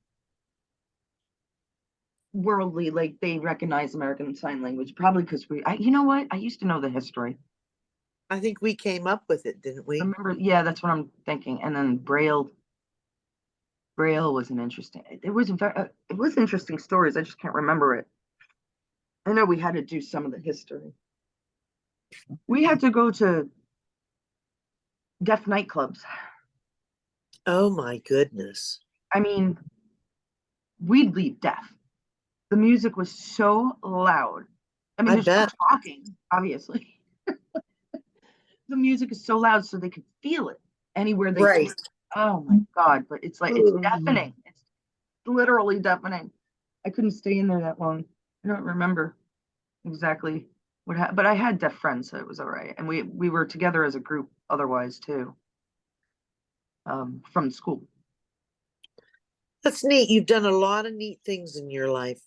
worldly. Like they recognize American Sign Language, probably because you know what? I used to know the history. I think we came up with it, didn't I we? remember, yeah, that's what I'm thinking. And then Braille was an interesting. It was interesting stories. I just can't remember it. I know we had to do some of the history. We had to go to deaf nightclubs. Oh my goodness. I mean, we'd leave deaf. The music was so loud. I mean, I there's no bet. talking, obviously. The music is so loud so they could feel it anywhere they Right. went. Oh my God, but it's deafening. It's literally deafening. I couldn't stay in there that long. I don't remember exactly what happened, but I had deaf friends, so it was all right. And we were together as a group otherwise too, from school. That's neat. You've done a lot of neat things in your life,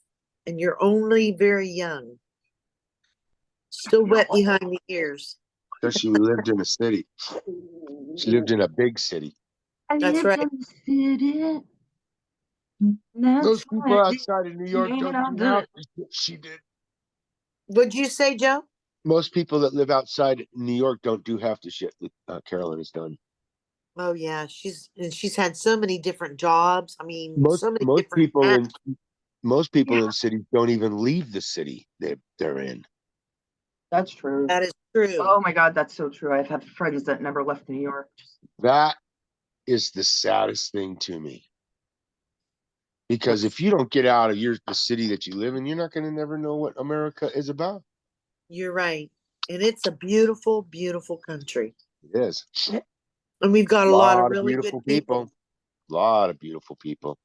and you're only very young. Still wet behind the ears. Because she lived in a city. She lived in a big city. I That's lived right. in the city. That's Most people right. outside of New York Hanging don't out do half the the shit she did. What'd you say, Joe? Most people that live outside New York don't do half the shit that Carolyn has done. Oh yeah, she's had so many different jobs. I mean, Most so many most different people in hats. most people in cities don't even leave the city they're in. That's true. That is true. Oh my God, that's so true. I've had friends that never left New York. That is the saddest thing to me. Because if you don't get out of the city that you live in, you're not going to never know what America is about. You're right. And it's a beautiful, beautiful country. It is. And we've got A a lot of lot of really good beautiful people. people. A lot of beautiful people.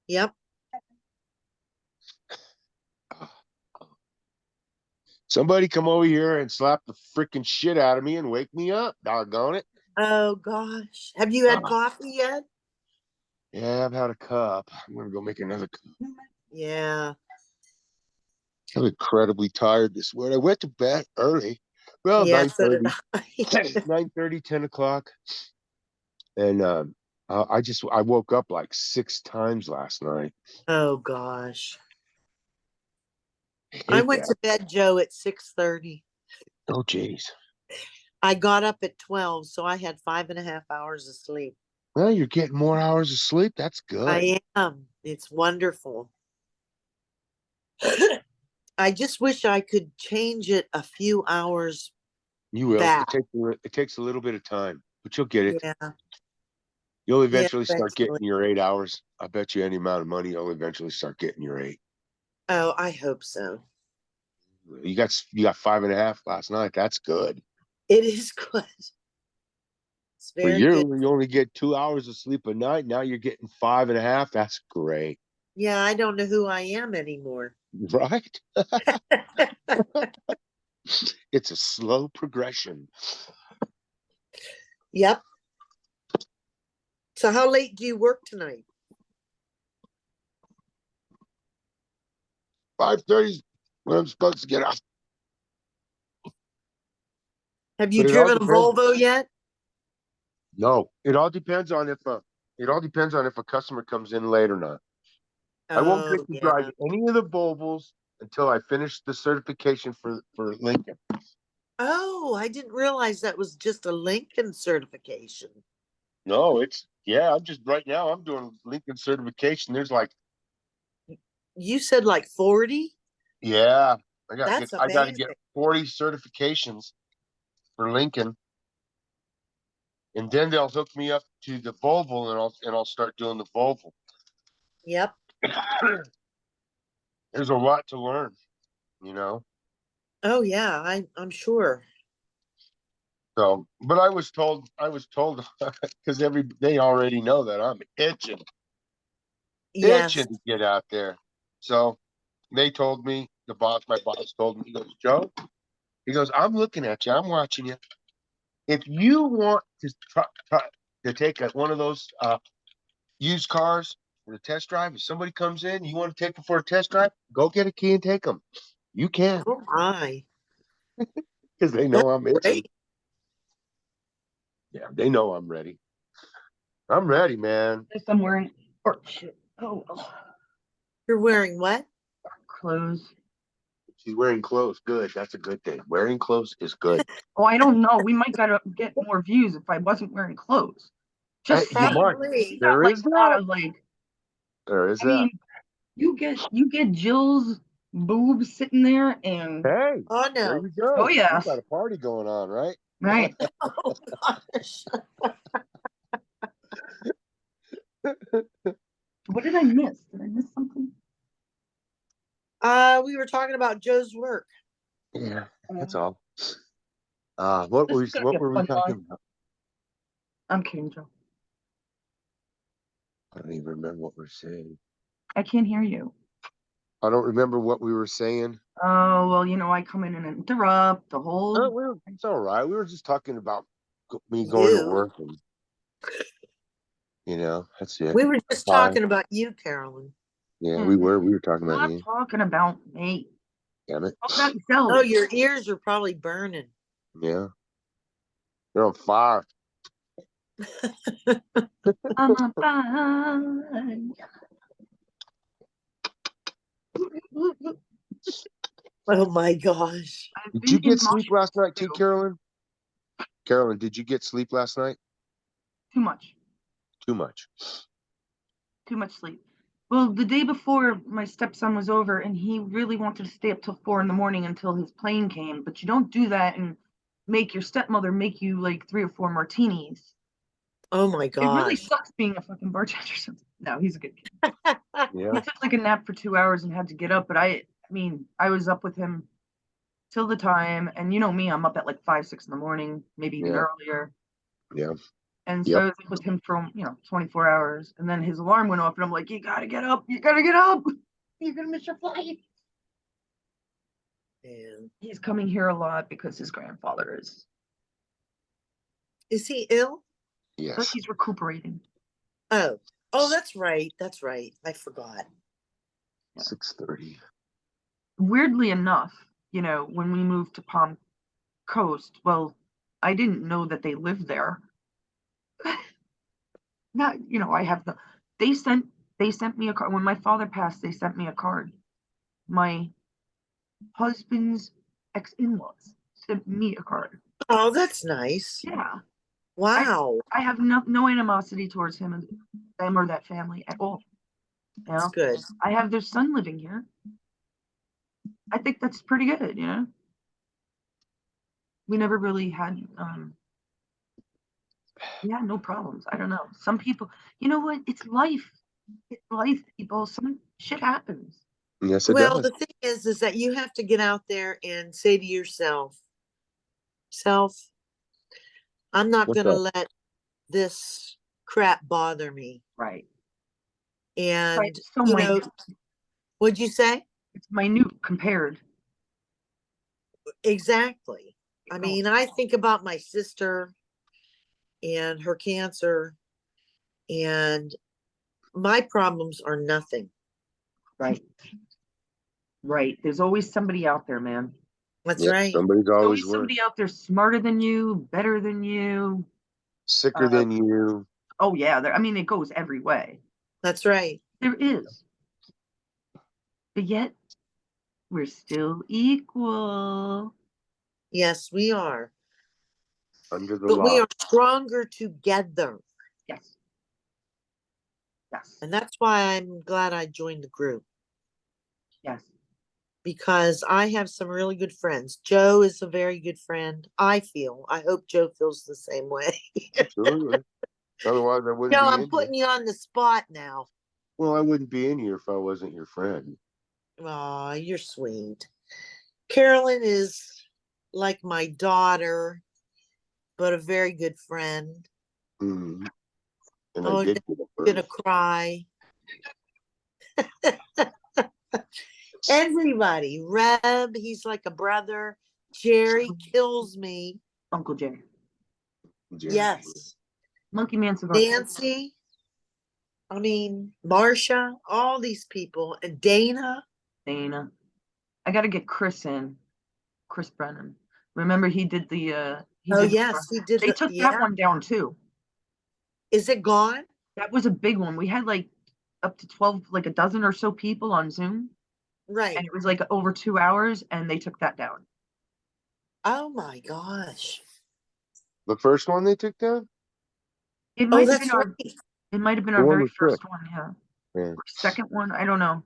Yep. Somebody come over here and slap the freaking shit out of me and wake me up. Doggone it. Oh gosh. Have you had Ah, coffee yet? yeah, I've had a cup. I'm going to go make another cup. Yeah. I'm incredibly tired this morning. I went to bed early. Well, Yeah, so did 9:30, I. 9:30, 10 o'clock. And I woke up like 6 times last night. Oh gosh. I I hate went that. to bed, Joe, at 6:30. Oh, geez. I got up at 12, so I had 5.5 hours of sleep. Well, you're getting more hours of sleep. That's good. I am. It's wonderful. I just wish I could change it a few hours You will. back. It takes a little bit of time, but you'll get it. Yeah. You'll Yeah, eventually start getting eventually. your 8 hours. I bet you any amount of money, you'll eventually start getting your 8. Oh, I hope so. You got 5.5 last night. That's good. It is good. It's For very good. you only get 2 hours of sleep a night. Now you're getting 5.5. That's great. Yeah, I don't know who I am anymore. Right? It's a slow progression. Yep. So how late do you work tonight? 5:30 when I'm supposed to get off. Have you But it all driven a depends. Volvo yet? No, it all depends on if a customer comes in late or not. I won't get Oh, to drive yeah. any of the Volvos until I finish the certification for Lincoln. Oh, I didn't realize that was just a Lincoln certification. No, I'm just right now I'm doing Lincoln certification. There's like, You said like 40? yeah, That's I gotta get amazing. 40 certifications for Lincoln, and then they'll hook me up to the Volvo, and I'll start doing the Volvo. Yep. There's a lot to learn, you know. Oh, yeah, I'm sure. So, but I was told because they already know that I'm Yes. itching to get out there. So they told me, my boss told me, he goes, Joe, he goes, I'm looking at you, I'm watching you. If you want to take one of those used cars for a test drive, if somebody comes in, you want to take them for a test drive, go get a key and take them. You can, Oh, my. because they That's know I'm itching. great. Yeah, they know I'm ready. I'm ready, man. Yes, I'm wearing, or shit. Oh, well, You're wearing what? clothes. She's wearing clothes. Good. That's a good thing. Wearing clothes is good. Oh, I don't know. We might gotta get more views if I wasn't wearing clothes. Hey, Just you saying. might. Probably. We got There like is a lot that. of like. There is I that. mean, you get Jill's boobs sitting there, and Hey, Oh, there no. you oh go. You yes, got a party going on, right? right. Oh, gosh. What did I miss? Did I miss something? We were talking about Joe's work. Yeah, that's Oh, all. What this were we is gonna be what a were we fun talking line. about? I'm kidding, Joe. I don't even remember what we're saying. I can't hear you. I don't remember what we were saying. Oh well, I come in and interrupt the whole. It's all right. We were just talking about me going to You. work, and that's it. We were just Hi. talking about you, Carolyn. Yeah, we Mm-mm. were. We were talking about Not you. talking about me. Damn it. Talk about Oh, yourselves. your ears are probably burning. Yeah, they're on fire. I'm a fine. Oh my gosh. I've Did you been in get sleep last mushrooms night too, too. Carolyn? Carolyn, did you get sleep last night? Too much. Too much. Too much sleep. Well, the day before, my stepson was over, and he really wanted to stay up till 4 in the morning until his plane came. But you don't do that and make your stepmother make you like 3 or 4 martinis. Oh my It really gosh. sucks being a fucking bartender. No, he's a good kid. He Yeah, took like a nap for 2 hours and had to get up, but I mean, I was up with him till the time, and you know me, I'm up at like 5, 6 in the morning, maybe even yeah, earlier. yeah. And so I Yep. was with him for 24 hours, and then his alarm went off, and I'm like, you gotta get up, you gotta get up, you're gonna miss your flight. Man. He's coming here a lot because his grandfather is, Is he ill? but Yes. he's recuperating. Oh. Oh, that's right. That's right. I forgot. 6:30. Weirdly enough, when we moved to Palm Coast, well, I didn't know that they lived there. Not, I have they sent they sent me a card when my father passed. They sent me a card. My husband's ex-in-laws sent me a card. Oh, that's nice. Yeah, I Wow. I have no animosity towards him and them or that family at all. You That's know, good. I have their son living here. I think that's pretty good. We never really had Yeah, no problems. I don't know. Some people, you know what? It's life. It's life, people. Some shit happens. Yes, it Well, does. the thing is that you have to get out there and say to yourself, self, I'm not What's gonna up? let this crap bother me. Right. Right. And, It's so minute. what'd you say? It's minute compared. Exactly. I Oh, mean, I think about my sister and her cancer, and my problems are nothing. right. Right. There's always somebody out there, man. That's Yep, right. somebody's There's always always worse. somebody out there smarter than you, better than you. Sicker Uh, than you. oh yeah. I mean, it goes every way. That's right. There is, but yet we're still equal. Yes, we are. Under the But we law. are stronger together. Yes. Yes. And that's why I'm glad I joined the group, Yes. because I have some really good friends. Joe is a very good friend, I feel. I hope Joe feels the same way. Absolutely. Otherwise, I wouldn't Joe, be I'm in here. putting you on the spot now. Well, I wouldn't be in here if I wasn't your friend. Aw, you're sweet. Carolyn is like my daughter, but a very good friend. Mm. And I Oh, did get it I'm gonna first. cry. Everybody, Reb, he's like a brother. Jerry kills me. Uncle Jay. Jerry. Yes. Monkey Man Cigar. Nancy, I mean, Marcia, all these people, and Dana. Dana. I got to get Chris in. Chris Brennan. Remember he Oh, did yes, he did they the, took that yeah. one down too. Is it gone? That was a big one. We had like up to 12, like a dozen or so people on Zoom, and Right. it was like over 2 hours, and they took that down. Oh my gosh. The first one they took down? It Oh, might have been that's our right. it might have been The our one very with Chris. first one, yeah. Yeah. Or second one, I don't know.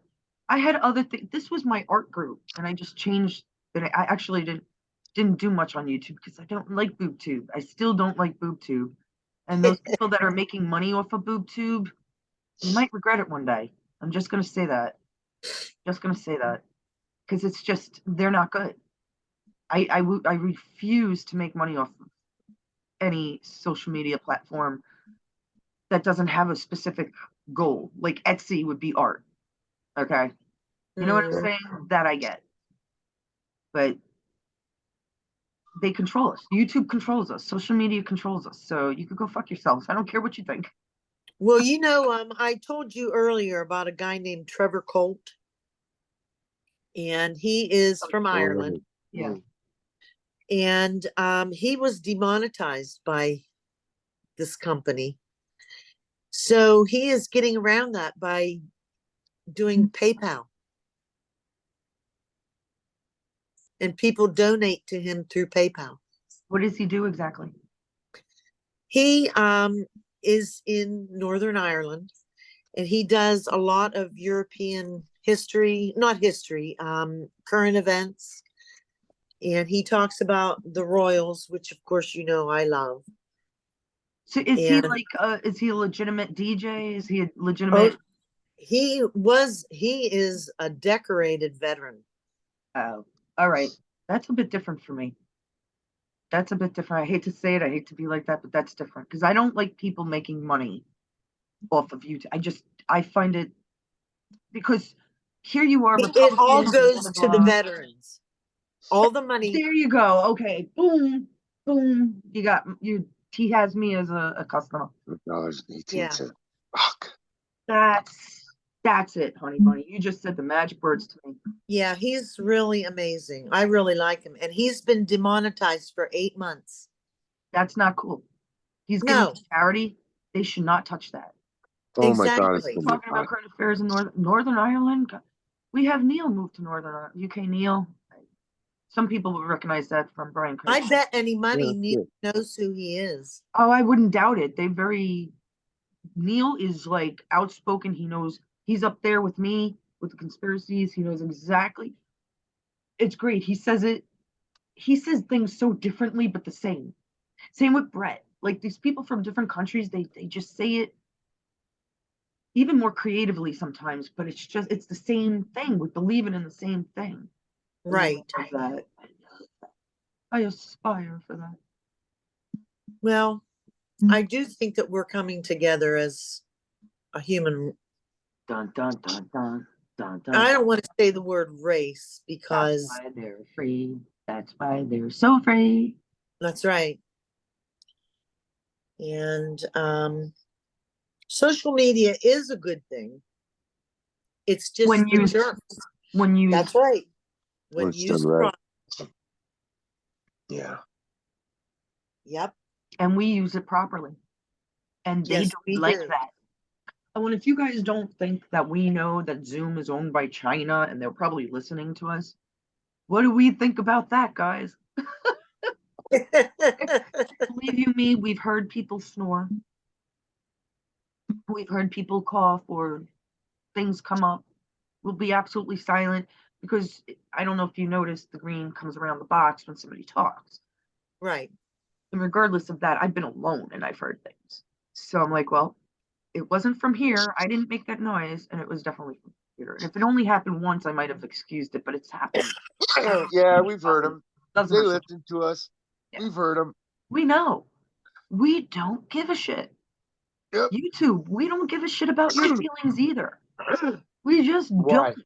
I had other things. This was my art group, and I just changed it. I actually didn't do much on YouTube because I don't like BoobTube. I still don't like BoobTube. And those people that are making money off of BoobTube, you might regret it one day. I'm just gonna say that. Just gonna say that because it's just they're not good. I refuse to make money off of any social media platform that doesn't have a specific goal. Like Etsy would be art. Okay. You know what I'm Hmm. saying? That I get. But they control us. YouTube controls us. Social media controls us. So you could go fuck yourselves. I don't care what you think. Well, I told you earlier about a guy named Trevor Colt, and he is from Ireland, Yeah. and he was demonetized by this company. So he is getting around that by doing PayPal, and people donate to him through PayPal. What does he do exactly? He is in Northern Ireland, and he does a lot of European history, not history, current events. And he talks about the royals, which of course you know I love. So is he And like is he a legitimate DJ? Is he a oh, legitimate he is a decorated veteran. all right. That's a bit different for me. That's a bit different. I hate to say it, I hate to be like that, but that's different because I don't like people making money off of YouTube. I find it because here you are, It all Republicans, blah, goes blah, to the blah. veterans. All the money. There you go. Okay, boom, boom. He has me as a customer. Yeah. $18. Fuck. That's it, honey bunny. You just said the magic words to me. Yeah, he's really amazing. I really like him. And he's been demonetized for 8 months. That's not cool. He's giving No, to charity. They should not touch that. Oh my God, it's exactly. gonna be Talking about hot. current affairs in Northern Ireland. We have Neil moved to UK. Neil. Some people will recognize that from Brian Craig. I bet any Yeah, money that's Neil good. knows who he is. Oh, I wouldn't doubt it. Neil is like outspoken. He knows he's up there with me with the conspiracies. He knows exactly. It's great. He says things so differently, but the same. Same with Brett. like these people from different countries, they just say it even more creatively sometimes, but it's the same thing. We're believing in the same thing. Right. I love that. I aspire for that. Well, I do think that we're coming together as a human. Dun dun dun dun dun dun. I don't want to say the word race That's because why they're afraid. That's why they're so afraid. that's right. And social media is a good thing. It's just When the you germs. when you That's right. When When it's used done right. pro- Yeah. Yep. and we use it properly, and they Yes, don't we like do. that. Oh, and if you guys don't think that we know that Zoom is owned by China and they're probably listening to us, what do we think about that, guys? Believe you me, we've heard people snore. We've heard people cough or things come up. We'll be absolutely silent because I don't know if you noticed the green comes around the box when somebody talks. Right. And regardless of that, I've been alone and I've heard things. So I'm like, well, it wasn't from here. I didn't make that noise, and it was definitely from here. And if it only happened once, I might have excused it, but it's happened. Yeah, we've heard them. Doesn't They hurt. listen to us. Yeah. We've heard them. We know. We don't give a shit. Yep. YouTube, we don't give a shit about your feelings either. We just Why? don't.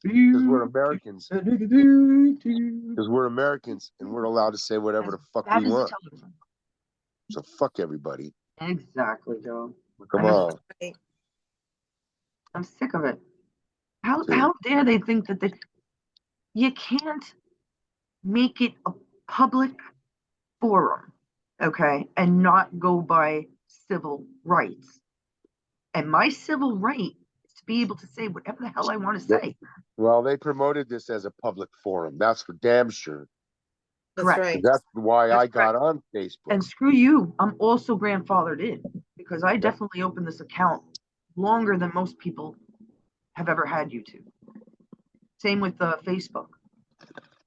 Because we're Americans. Because we're Americans and we're allowed to say whatever the fuck That we is want. television. So fuck everybody. Exactly, Joe. Come And on. I'm sick of it. How dare they think that you can't make it a public forum, okay, and not go by civil rights. And my civil right is to be able to say whatever the hell I want to say. Well, they promoted this as a public forum. That's for damn sure. That's Correct. right. That's why That's I got on Facebook. And screw you, I'm also grandfathered in because I definitely opened this account longer than most people have ever had YouTube. Same with Facebook.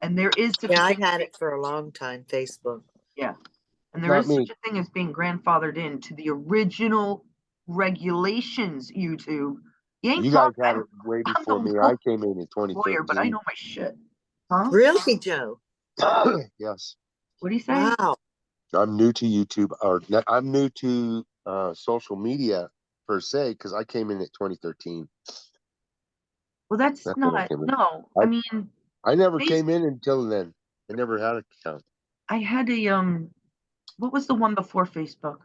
And there is such Yeah, a I thing. had it for a long time, Facebook. Yeah. And there Not is me. such a thing as being grandfathered in to the original regulations, YouTube. You guys had it way I'm before the me. I came in lawyer, but I 2013. know my shit. Huh? Really, Joe? Yes. What do you say? Wow. I'm new to YouTube, or I'm new to social media per se, because I came in at 2013. Well, that's That's when I not, came in. no. I mean, I never came in until then. I never had an account. I had what was the one before Facebook?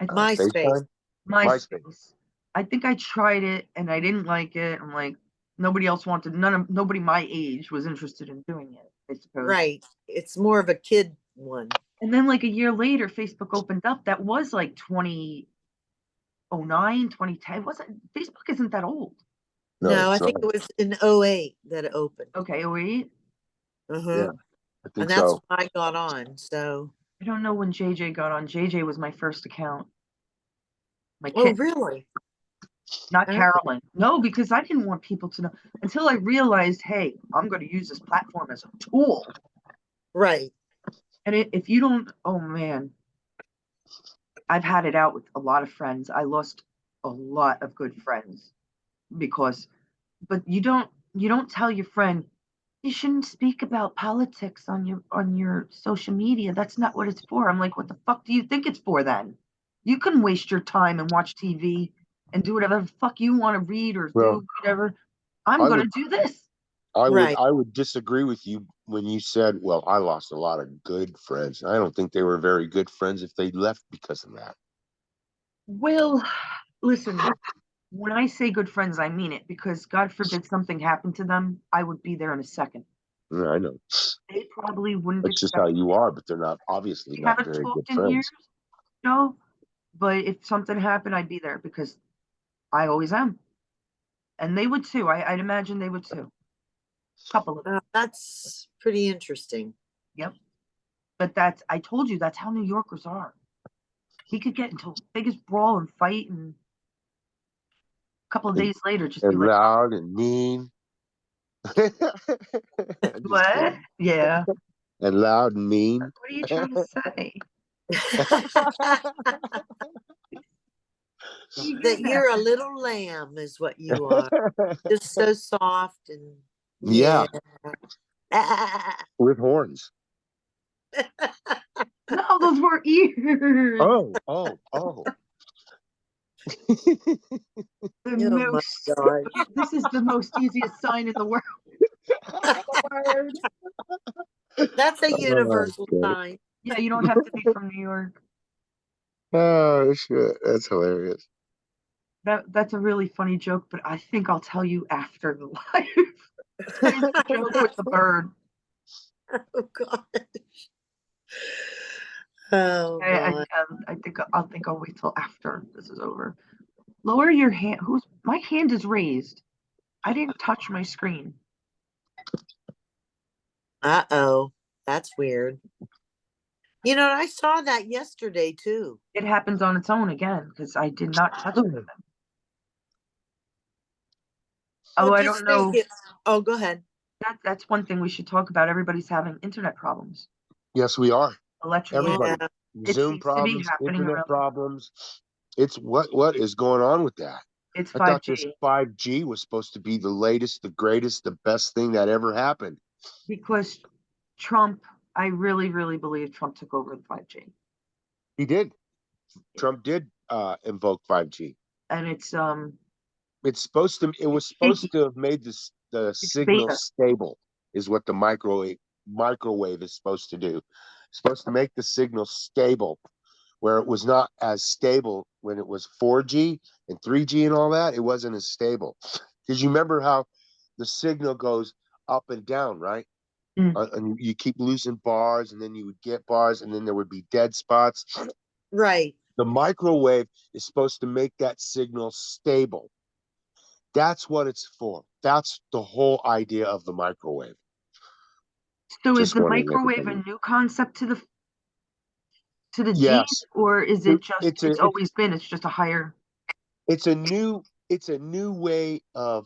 MySpace. FaceTime? MySpace. MySpace. I think I tried it and I didn't like it. I'm like, nobody else wanted, nobody my age was interested in doing it, I suppose. Right. It's more of a kid one. And then like a year later, Facebook opened up. That was like 2009, 2010. Wasn't Facebook isn't that old. No, I it's think not. it was in '08 that it opened. Okay, wait. Uh-huh. Yeah, I think And that's so. when I got on. So, I don't know when JJ got on. JJ was my first account. My oh, kid, really? not Oh. Carolyn. No, because I didn't want people to know until I realized, hey, I'm going to use this platform as a tool. Right. And if you don't, oh man, I've had it out with a lot of friends. I lost a lot of good friends because, but you don't tell your friend you shouldn't speak about politics on your social media. That's not what it's for. I'm like, what the fuck do you think it's for then? You can waste your time and watch TV and do whatever the fuck you want to read or Well, do whatever. I'm I gonna would, do this. Right. I would disagree with you when you said, "Well, I lost a lot of good friends." I don't think they were very good friends if they left because of that. Well, listen, when I say good friends, I mean it because God forbid something happened to them, I would be there in a second. Yeah, I know. They probably wouldn't That's just expect how you are, but they're not obviously we not haven't very good talked in years, friends. no, but if something happened, I'd be there because I always am. And they would too. I'd imagine they would too. Couple of them. That's pretty interesting. Yep. But I told you, that's how New Yorkers are. He could get into the biggest brawl and fight, and a couple of days later, just be And like, loud and mean. Just what? kidding. Yeah. And loud and mean. What are you trying to say? You That hear you're a that? little lamb is what you are. Just so soft and Yeah, yeah. with horns. No, those were ears. Oh, oh, oh. The Oh my most. God. This is the most easiest sign in the world. Word. That's a Oh, universal good. sign. Yeah, you don't have to be from New York. Oh, shit. That's hilarious. That's a really funny joke, but I think I'll tell you after the live. I'll tell you the joke with the bird. Oh God. Oh my. I think I'll wait till after this is over. Lower your hand. My hand is raised. I didn't touch my screen. Uh-oh. That's weird. You know, I saw that yesterday too. It happens on its own again because I did not touch it. Well, Oh, I just don't think know. it. Oh, go ahead. That's one thing we should talk about. Everybody's having internet problems, Yes, we are. electrical. Everybody. Yeah. It Zoom seems to be problems, happening internet around. problems. It's what is going on with that? It's I thought this 5G 5G was supposed to be the latest, the greatest, the best thing that ever happened. because Trump. I really, really believe Trump took over the 5G, He did. Trump did invoke 5G. and it's It was it's shaky. supposed to have made the It's signal beta. stable, is what the microwave is supposed to do. It's supposed to make the signal stable, where it was not as stable when it was 4G and 3G and all that. It wasn't as stable. Because you remember how the signal goes up and down, right? Mm. And you keep losing bars, and then you would get bars, and then there would be dead spots. Right. The microwave is supposed to make that signal stable. That's what it's for. That's the whole idea of the microwave. So is Just the wanting microwave a everybody. new concept to the G's, Yes, or is it just it's it's always been? It's just a higher. a new way of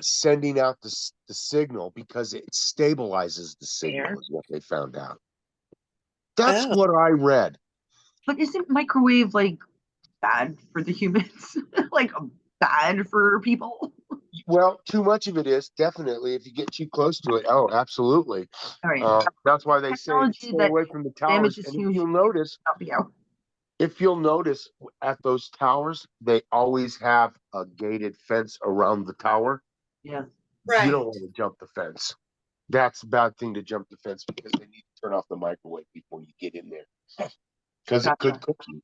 sending out the signal, because it stabilizes the signal, There. is what they found out. That's Oh. what I read. But isn't microwave like bad for the humans? Like bad for people? Well, too much of it is definitely, if you get too close to it. Oh, absolutely. All right. That's why they say Technology stay that away from the towers. damages And if humans you'll notice, not be out. at those towers, they always have a gated fence around the tower. Yeah. You don't Right. want to jump the fence. That's a bad thing, to jump the fence, because they need to turn off the microwave before you get in there, because it could Gotcha. cook you.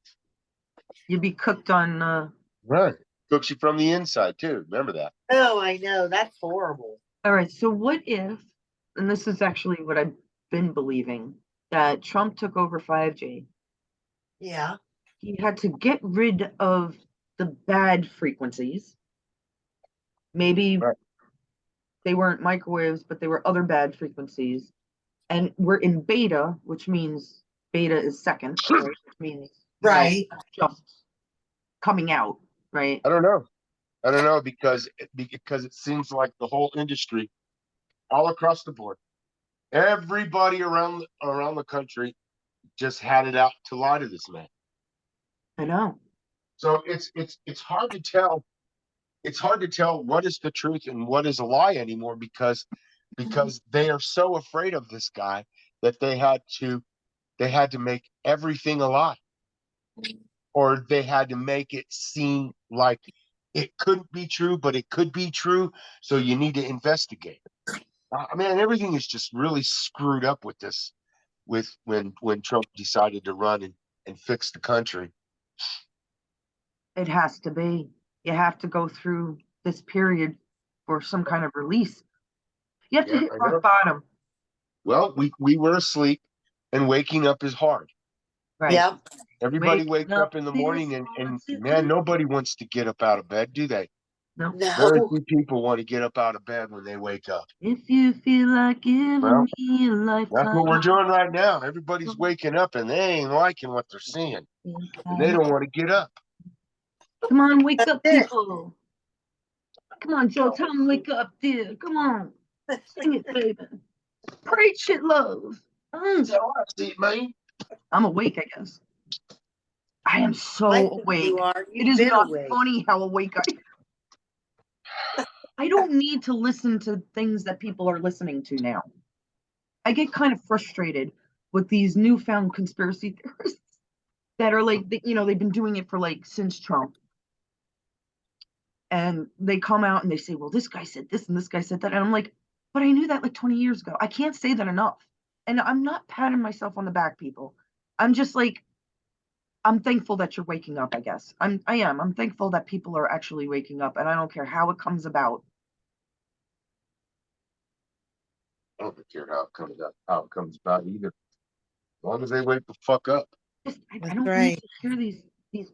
You'd be cooked on Right. Cooks you from the inside too. Remember that. Oh, I know. That's horrible. all right, so what if, and this is actually what I've been believing, that Trump took over 5G. Yeah. He had to get rid of the bad frequencies. Maybe Right. they weren't microwaves, but they were other bad frequencies. And we're in beta, which means beta is second, right? Which means Right. just coming out, right? I don't know. I don't know, because it seems like the whole industry, all across the board, everybody around the country just had it out to lie to this man. I know. So it's hard to tell. It's hard to tell what is the truth and what is a lie anymore, because they are so afraid of this guy that they had to make everything a lie, or they had to make it seem like it couldn't be true, but it could be true. So you need to investigate. I mean, everything is just really screwed up with this, with when Trump decided to run and fix the country. It has to be. You have to go through this period for some kind of release. You have to Yeah, hit I rock know. bottom, Well, we were asleep, and waking up is hard. right? Yep. Everybody Waking wakes up up in the feels morning, and, so and much man, good. nobody wants to get up out of bed, do they? No. Very No. few people want to get up out of bed when they wake up. If you feel like giving Well, me a that's lifetime, what we're doing right now. Everybody's waking up, and they ain't liking what they're seeing, and they don't want to get up. come on, wake That's up, it. people. Come on, Joe, tell them wake up, dear. Come on, sing it, baby. Preach it, love. So I see, man. I'm awake, I guess. I am I so think awake. you are. It You've is been not awake. funny how awake I don't need to listen to things that people are listening to now. I get kind of frustrated with these newfound conspiracy theorists that are like, they've been doing it for like since Trump. And they come out and they say, well, this guy said this and this guy said that. And I'm like, but I knew that like 20 years ago. I can't say that enough. And I'm not patting myself on the back, people. I'm just like, I'm thankful that you're waking up, I guess. I am. I'm thankful that people are actually waking up, and I don't care how it comes about. I don't care how it comes about either. As long as they wake the fuck up. I That's don't need right. to hear these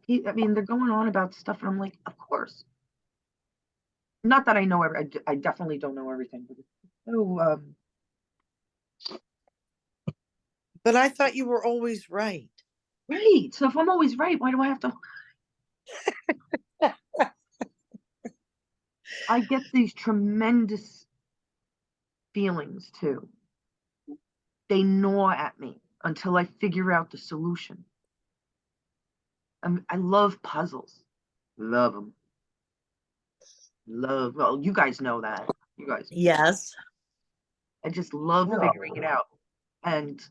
people. I mean, they're going on about stuff, and I'm like, of course. Not that I know I definitely don't know everything, but it's so But I thought you were always right. right. So if I'm always right, why do I have to? I get these tremendous feelings too. They gnaw at me until I figure out the solution. I love puzzles. Love them. Love. Well, you guys know that. You guys. Yes. I just love figuring it No. out. And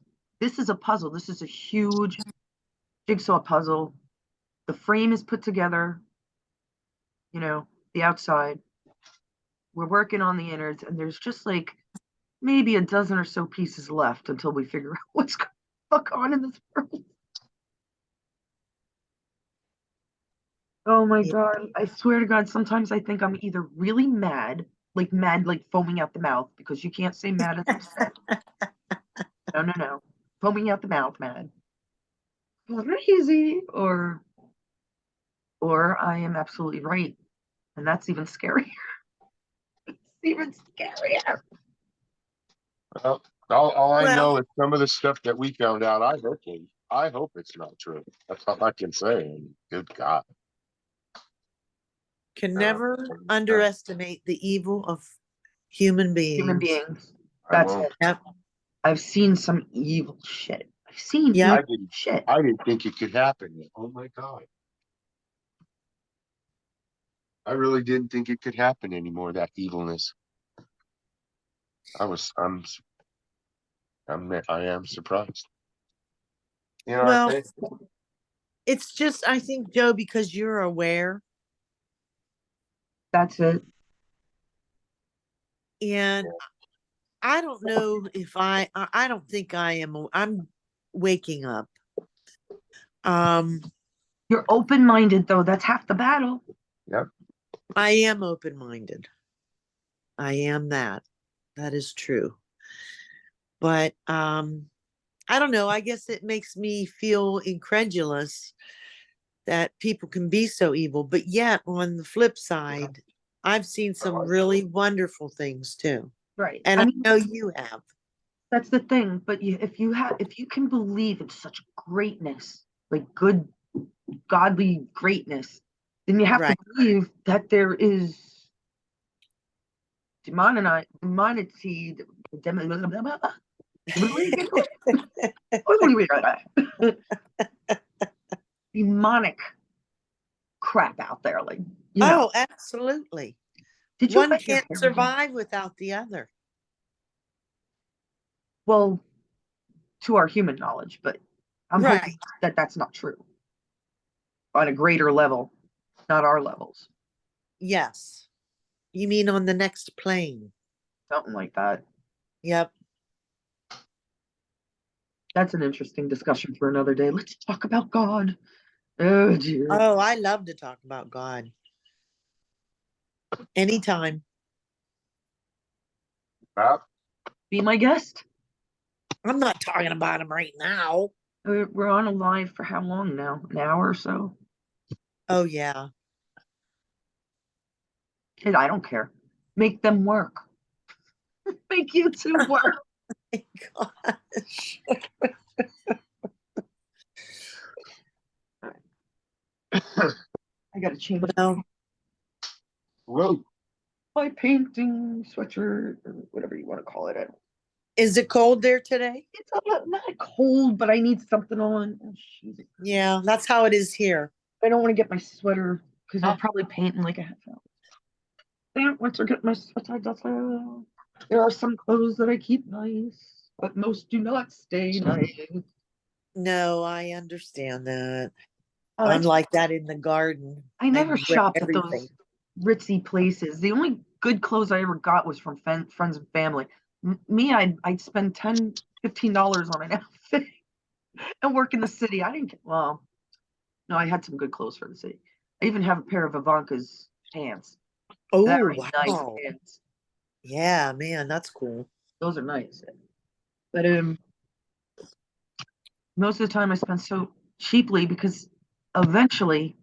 this is a puzzle. This is a huge jigsaw puzzle. The frame is put together. The outside. We're working on the innards, and there's just like maybe a dozen or so pieces left until we figure out what's going on in this world. Oh my Yeah. God. I swear to God, sometimes I think I'm either really mad, like foaming out the mouth, because you can't say mad as upset. No, no, no. Foaming out the mouth, mad. Crazy. Or I am absolutely right. And that's even scarier. It's even scarier. Well, all I Well, know is some of the stuff that we found out. I hope it's not true. That's all I can say. And good God. can Uh, never uh, underestimate the evil of human Human beings. beings. I That's won't. it. Yep. I've seen some evil shit. I've seen Yep. evil I didn't. shit. I didn't think it could happen. Oh my God. I really didn't think it could happen anymore. That evilness. I was. I am surprised. I Well, think. it's just, I think, Joe, because you're aware, That's it. and I don't know if I don't think I'm waking up. Um, You're open minded, though. That's half the battle. Yep. I am open-minded. I am that. That is true. But I don't know. I guess it makes me feel incredulous that people can be so evil. But yet, on the flip side, I've seen some really wonderful things too. Right. And I I mean, know you have. that's the thing. But if you can believe in such greatness, like good, godly greatness, then you have to Right. believe that there is demonity, demonic crap out there. Like, Oh, absolutely. did you One bet your can't hair again? survive without the other. Well, to our human knowledge, but I'm hoping Right. that that's not true on a greater level, not our levels, Yes. You mean on the next plane? something like that. Yep. That's an interesting discussion for another day. Let's talk about God. Oh dear. Oh, I love to talk about God. Anytime. Be my guest. I'm not talking about him right now. We're on a live for how long now? An hour or so? Oh, yeah. And I don't care. Make them work. Make YouTube work. My gosh. I gotta change Well, Whoa. my painting sweatshirt or whatever you want to call it. Is it cold there today? It's a little, not cold, but I need something on. Oh, jeez. Yeah, that's how it is here. I don't want to get my sweater because I'll probably paint in like a half hour. And once I get my sweater, there are some clothes that I keep nice, but most do not stay nice. No, I understand that. Oh, I'm that's, like that in the garden. I never wear shopped at everything. those ritzy places. The only good clothes I ever got was from friends and family. Me, I'd spend $10, $15 on an outfit and work in the city. I didn't get, well, no, I had some good clothes for the city. I even have a pair of Ivanka's pants. Oh, Very nice wow. pants. Yeah, man, that's cool. Those are nice. But most of the time I spend so cheaply because eventually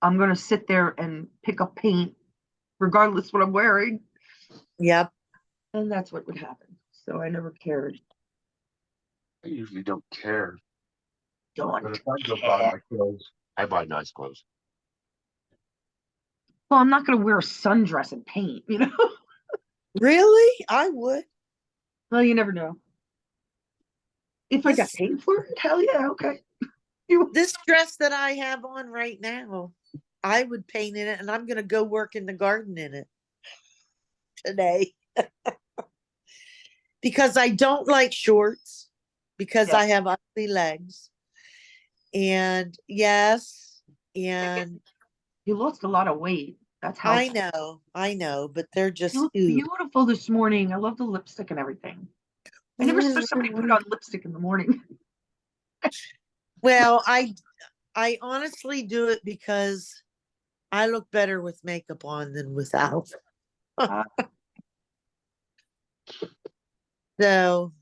I'm gonna sit there and pick up paint regardless what I'm wearing. Yep. And that's what would happen. So I never cared. I usually don't care. But Don't if I go buy care. my clothes, I buy nice clothes. Well, I'm not gonna wear a sundress and paint, you know? Really? I would. Well, you never know. If I got This paid for it, hell yeah, okay. You this dress that I have on right now, I would paint in it and I'm gonna go work in the garden in it today. Because I don't like shorts because yeah. I have ugly legs. And yes, and You lost a lot of weight. That's helpful. I know, but they're You just look ooh. beautiful this morning. I love the lipstick and everything. I never saw somebody put on lipstick in the morning. Well, I honestly do it because I look better with makeup on than without. Uh, So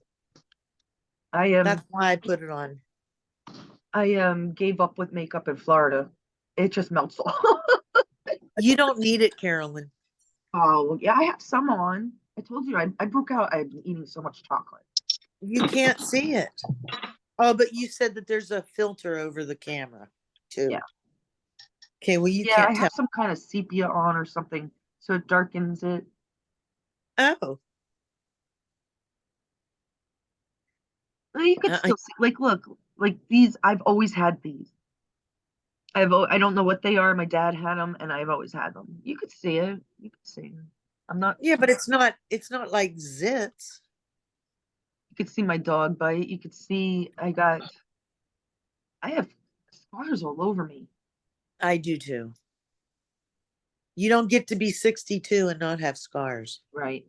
I that's why I put it on. gave up with makeup in Florida. It just melts off. You don't need it, Carolyn. Oh yeah, I have some on. I told you I broke out. I've been eating so much chocolate. You can't see it. Oh, but you said that there's a filter over the camera Yeah. too. Okay, well you Yeah, I can't have tell. some kind of sepia on or something, so it darkens it. Oh, Well, you could I, still see. Like, look, like these. I've always had these. I don't know what they are. My dad had them, and I've always had them. You could see it. You could see it. I'm not. yeah, but it's not like zits. You could see my dog bite. You could see I have scars all over me. I do too. You don't get to be 62 and not have scars. Right.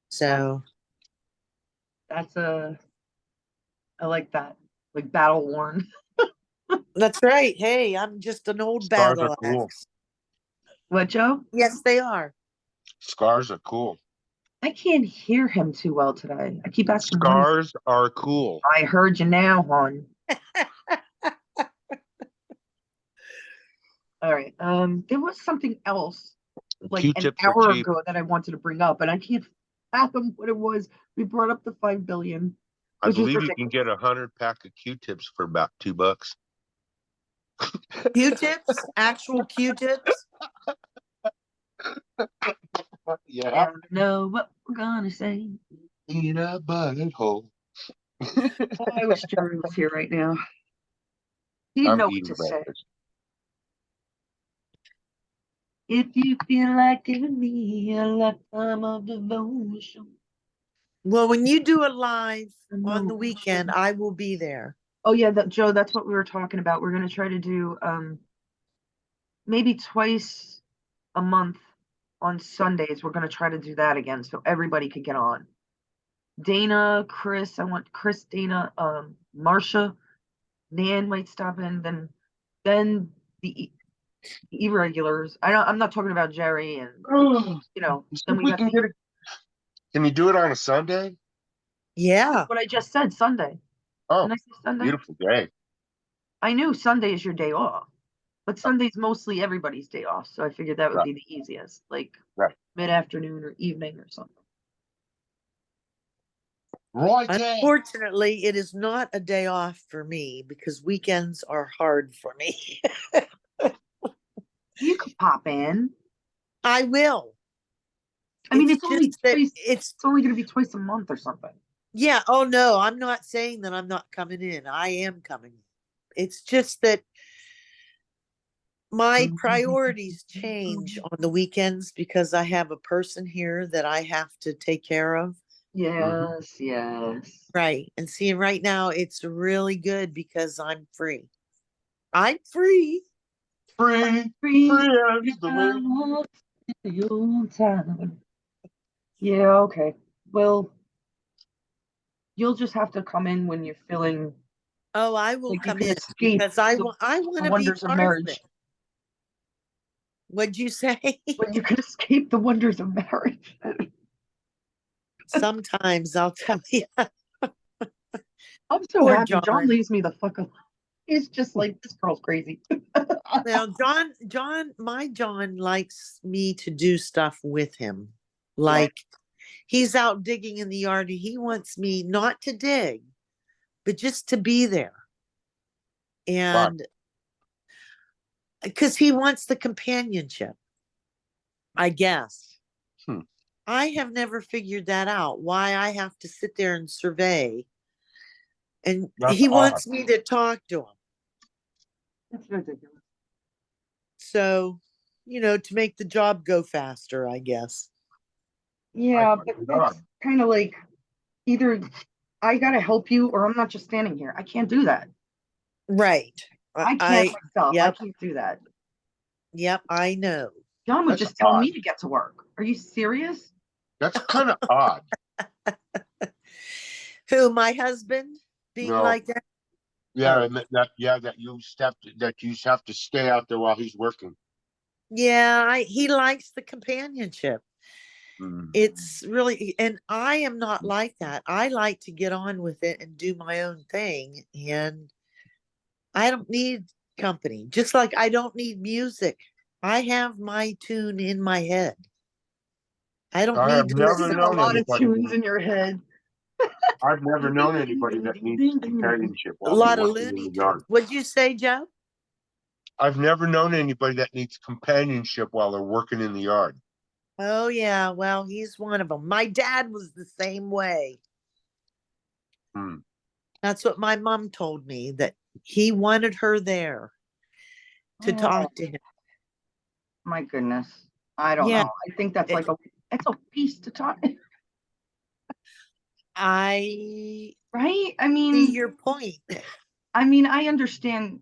That's So that's a I like that. Like battle worn. that's right. Hey, I'm just an old Scars are battle cool. axe. What, Joe? Yes, they are. Scars are cool. I can't hear him too well today. I keep asking what is. Scars are cool. I heard you now, hon. All right. There was something else like an Q-tips are hour cheap. ago that I wanted to bring up, and I can't fathom what it was. We brought up the 5 billion, I which is believe you can ridiculous. get 100 pack of Q-tips for about $2. Q-tips, actual Q-tips. Yeah. Never know what we're gonna say. In a butthole. Oh, I wish Jerry was here right now. He'd I'm know what eating to say. breakfast. If you feel like giving me a lifetime of devotion, Well, when you do a live on the weekend, emotion. I will be there. Oh yeah, Joe, that's what we were talking about. We're gonna try to do maybe twice a month on Sundays. We're gonna try to do that again so everybody could get on. Dana, Chris, I want Chris, Dana, Marsha, Nan might stop in, then the irregulars. I'm not talking about Jerry and Oh, see then if we we got can get it. Can you do it on a Sunday? Yeah. what I just said, Sunday. Oh, Didn't I say Sunday? beautiful day. I knew Sunday is your day off, but Sunday's mostly everybody's day off, so I figured that would Right, be the easiest, like right. mid-afternoon or evening or something. Right there. Unfortunately, it is not a day off for me because weekends are hard for me. You could pop in. I will. I mean, It's it's only just that twice, it's, it's only gonna be twice a month or something. yeah, oh no, I'm not saying that I'm not coming in. I am coming. It's just that my priorities change on the weekends because I have a person here that I have to take care of. Yes, yes. Right. And see, right now it's really good because I'm free. I'm free. Free, Free free as the wind. out the old town. Yeah, okay. Well, you'll just have to come in when you're feeling Oh, I will like you come can in escape because I the, want I the want to be wonders of part of it. marriage. What'd you say? When you can escape the wonders of marriage. Sometimes I'll tell you. I'm so Poor happy. John John. leaves me the fuck alone. He's just like, this girl's crazy. Now, my John likes me to do stuff with him. Yeah. Like he's out digging in the yard and he wants me not to dig, but just to be there. Why? And because he wants the companionship, I guess. Hmm. I have never figured that out, why I have to sit there and survey. And That's he odd. wants me to talk to him. That's ridiculous. So, to make the job go faster, I guess. Yeah, Swear but to that's God. kind of like either I gotta help you or I'm not just standing here. I can't do that. Right. I can't myself. I Yep, can't do that. yep, I know. John would That's just tell odd. me to get to work. Are you serious? That's kind of odd. Who, my husband being No, like that? yeah, Oh, that you just have to stay out there while he's working. yeah, he likes the companionship. Hmm. It's really, and I am not like that. I like to get on with it and do my own thing. And I don't need company, just like I don't need music. I have my tune in my head. I don't I have need to You never listen got a known to lot of anybody anything. tunes that in your head. I've never Ding, known ding, ding, anybody ding, that ding, needs ding, ding, ding. companionship A while they're lot of working in Looney the yard. Tunes. What'd you say, Joe? I've never known anybody that needs companionship while they're working in the yard. Oh, yeah. Well, he's one of them. My dad was the same way. Hmm. That's what my mom told me, that he wanted her there to Oh talk to him. my goodness. I don't Yeah, know. I think that's like it's a piece to talk, I right? see your point. I mean, I understand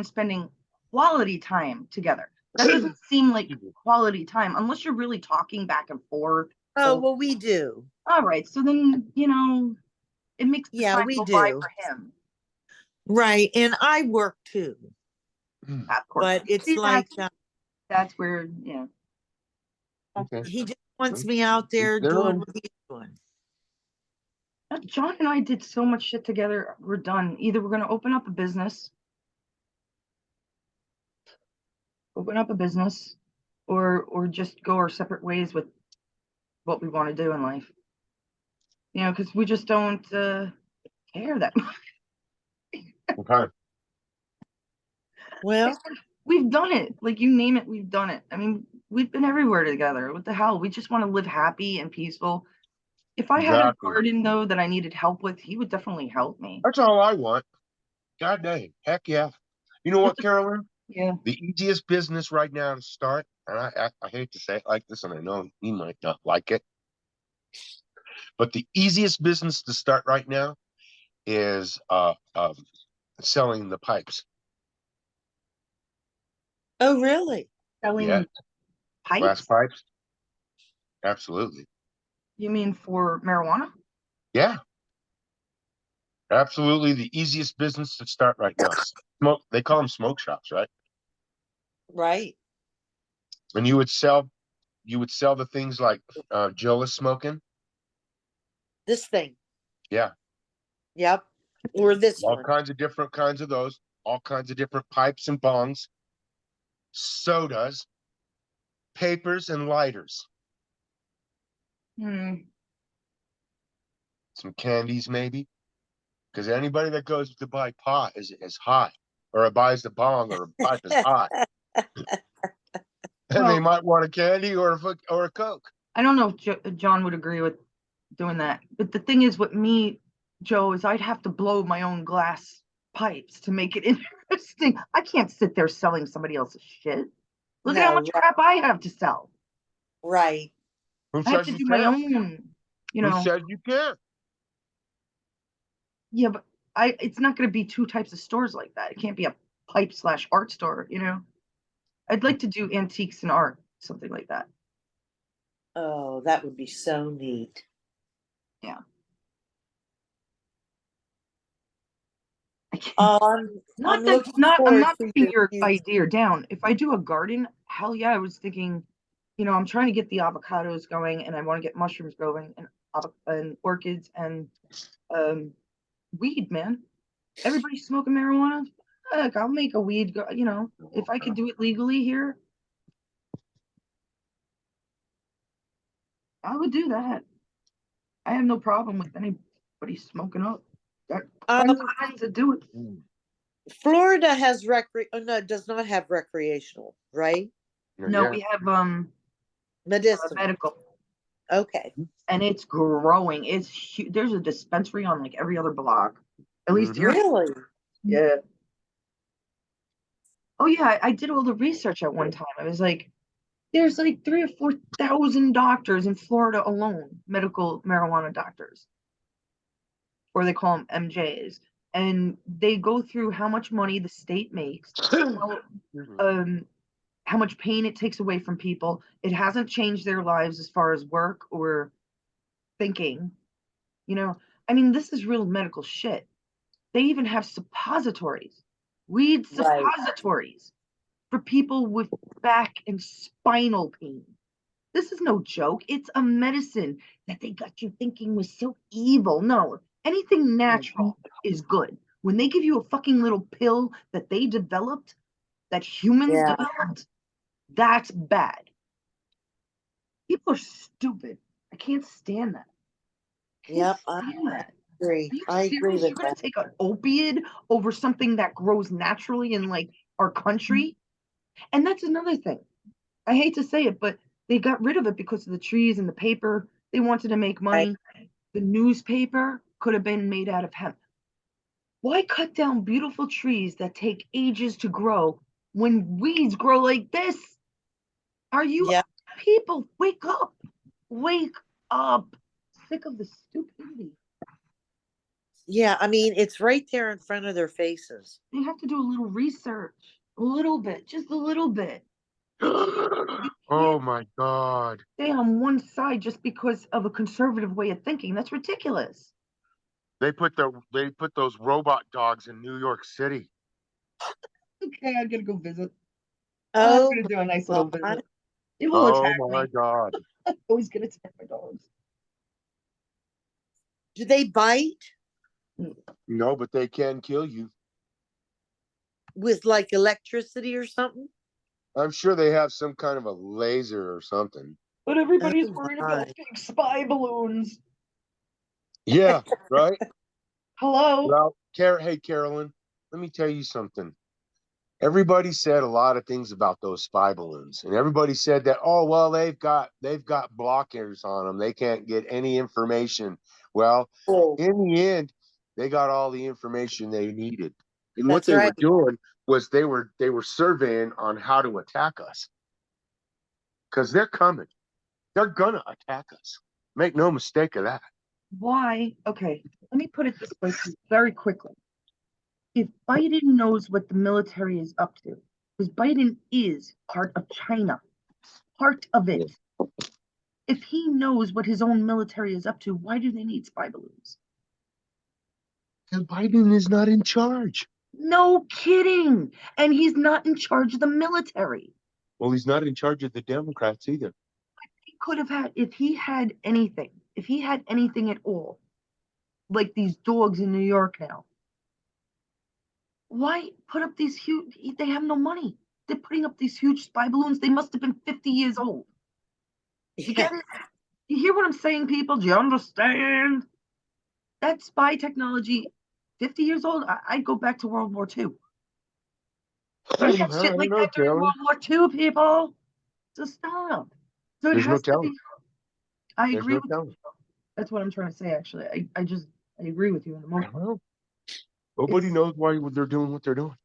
spending quality time together. That doesn't seem like quality time unless you're really talking back and forth. Oh, Oh, well, we do. all right. So then, it makes the Yeah, time we go by do. for him. Right. And I work too, Of course. but it's See, like that's where, yeah. Okay. he just wants me out there Their doing own. what he's doing. John and I did so much shit together. We're done. Either we're going to open up a business, or just go our separate ways with what we want to do in life. Because we just don't care that much. Okay. Well, We've done it. Like you name it, we've done it. I mean, we've been everywhere together. What the hell? We just want to live happy and peaceful. If I had a Exactly. garden though that I needed help with, he would definitely help me. That's all I want. God dang. Heck yeah. You know what, Carolyn? Yeah. The easiest business right now to start, and I hate to say it like this, and I know he might not like it, but the easiest business to start right now is selling the pipes. oh, really? Yeah, Selling glass pipes? pipes. Absolutely. You mean for marijuana? Yeah, absolutely. The easiest business to start right now. Smoke. They call them smoke shops, right? Right. And you would sell the things like Joe is smoking. This thing. Yeah, Yep. Or this all one. kinds of different kinds of those. All kinds of different pipes and bongs, sodas, papers, and lighters. Hmm. Some candies, maybe. Because anybody that goes to buy pot is high, or buys the bong or a pipe is high. And they Well, might want a candy or a Coke. I don't know if John would agree with doing that. But the thing is with me, Joe, is I'd have to blow my own glass pipes to make it interesting. I can't sit there selling somebody else's shit. Look at how No, much crap I have to sell. right. Who I have says to you do my can't? own, you Who know. said you can't? Yeah, but it's not going to be two types of stores like that. It can't be a pipe slash art store, you know. I'd like to do antiques and art, something like that. Oh, that would be so neat. Yeah. I can't. I'm looking I'm forward not to putting your your future. idea down. If I do a garden, hell yeah, I was thinking, I'm trying to get the avocados going and I want to get mushrooms going and orchids and um weed, man. Everybody's smoking marijuana. Heck, I'll make a weed if I could do it legally here, I would do that. I have no problem with anybody smoking up. Got tons of Um, friends that do it. Florida has no, it does not have recreational, right? No, Yeah. we have Medicinal. medical. Okay. And it's growing. It's huge. There's a dispensary on like every other block, at least Mhm. here. Really? Yeah. Oh yeah, I did all the research at one time. I was like, there's like 3 or 4 thousand doctors in Florida alone, medical marijuana doctors, or they call them MJs, and they go through how much money the state makes, how, um, how much pain it takes away from people. It hasn't changed their lives as far as work or thinking. You know, I mean, this is real medical shit. They even have suppositories, weed Right. suppositories for people with back and spinal pain. This is no joke. It's a medicine that they got you thinking was so evil. No, anything natural is good. When they give you a fucking little pill that they developed, that humans Yeah. developed, that's bad. People are stupid. I can't stand that. I can't Yep. I stand that. agree. Are you I agree serious? with You're gonna that. take an opiate over something that grows naturally in like our country? And that's another thing. I hate to say it, but they got rid of it because of the trees and the paper. They wanted to make Right. money. The newspaper could have been made out of hemp. Why cut down beautiful trees that take ages to grow when weeds grow like this? Are you Yeah. people? Wake up! Wake up! Sick of the stupidity. Yeah. I mean, it's right there in front of their faces. They have to do a little research, a little bit, just a little bit. You Oh can't my God. stay on one side just because of a conservative way of thinking. That's ridiculous. They put those robot dogs in New York City. Okay, I'm gonna go visit. I'm Oh gonna do a nice my little God. visit. It will Oh attack my me. God. Always gonna attack my dogs. Do they bite No, but they can kill you. with like electricity or something? I'm sure they have some kind of a laser or something. But everybody's Oh worried my. about big spy balloons. Yeah, right? Hello? Well, hey, Carolyn, let me tell you something. Everybody said a lot of things about those spy balloons, and everybody said that, oh, well, they've got blockers on them. They can't get any information. Well, Oh, in the end, they got all the information they needed. And what that's they right. were doing was they were surveying on how to attack us because they're coming. They're gonna attack us. Make no mistake of that. Why? Okay, let me put it this way very quickly. If Biden knows what the military is up to, because Biden is part of China, part of it. If he knows what his own military is up to, why do they need spy balloons? And Biden is not in charge. No kidding. And he's not in charge of the military. Well, he's not in charge of the Democrats either. He could have had, if he had anything at all, like these dogs in New York now, why put up these huge, they have no money. They're putting up these huge spy balloons. They must have been 50 years old. You Yeah. get it? You hear what I'm saying, people? Do you understand? That spy technology, 50 years old, I'd go back to World War II. They had I shit don't like know, that during Carolyn. World War II, people. So stop. So it There's no has to telling. be. I There's agree no with telling. you. That's what I'm trying to say, actually. I agree with you in the moment. Well, nobody knows why they're doing what they're doing.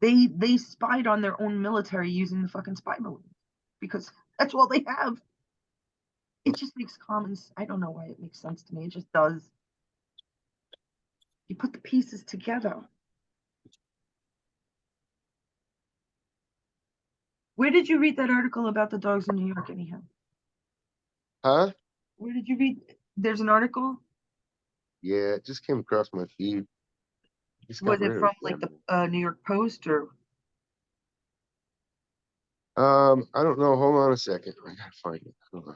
They spied on their own military using the fucking spy balloon because that's all they have. It just makes I don't know why it makes sense to me. It just does. You put the pieces together. Where did you read that article about the dogs in New York, anyhow? Huh? Where did you read? There's an article. Yeah, it just came across my feed. Just Was got it rid of from it. like the New York Post or? I don't know. Hold on a second. I gotta find it. Hold on.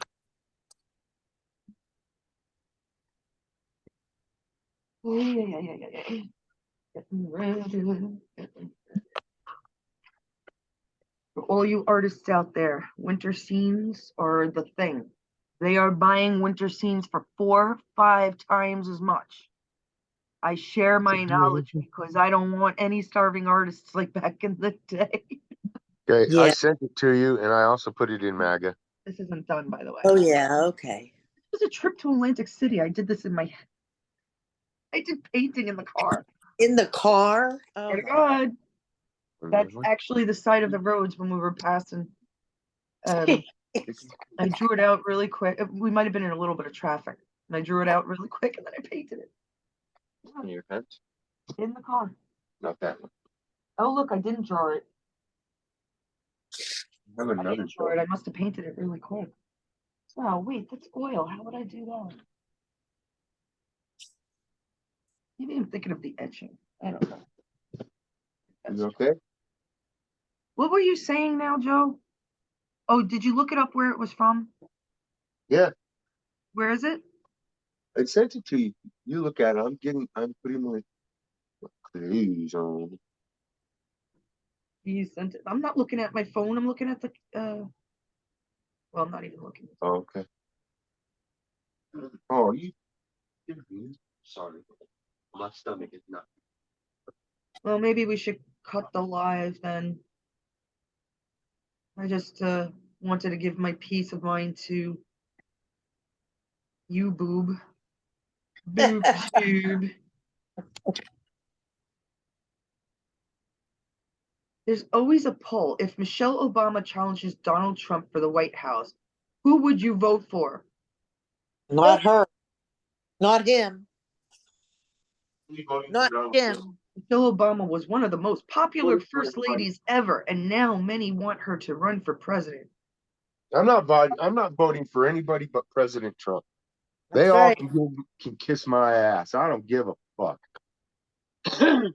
Oh yeah. Getting ready. For all you artists out there, winter scenes are the thing. They are buying winter scenes for 4-5 times as much. I share my knowledge because I don't want any starving artists like back in the day. Okay, I Yeah. sent it to you, and I also put it in MAGA. This isn't done, by the way. Oh, yeah. Okay. It was a trip to Atlantic City. I did this I did painting in the car. In the car? Oh, Swear to my. God. That's actually the side of the roads when we were passing. I drew it out really quick. We might have been in a little bit of traffic. And I drew it out really quick and then I painted it On your fence? in the car. Not that one. Oh, look, I didn't draw it. I have I another didn't draw it. I must have painted it really quick. Oh, wait, that's oil. How would I do that? Maybe I'm thinking of the etching. I don't know. You okay? What were you saying now, Joe? Oh, did you look it up where it was from? Yeah, Where is it? I sent it to you. You look at it. I'm putting my clothes on. You sent it. I'm not looking at my phone. I'm looking at the well, I'm not even looking. Oh, okay. Oh, sorry. My stomach is not. Well, maybe we should cut the live then. I just wanted to give my peace of mind to you, boob. Boob tube. There's always a poll. If Michelle Obama challenges Donald Trump for the White House, who would you vote for? Not her. Not him. Not him. Michelle Obama was one of the most popular first ladies ever, and now many want her to run for president. I'm not voting for anybody but President Trump. They That's all right. can kiss my ass. I don't give a fuck.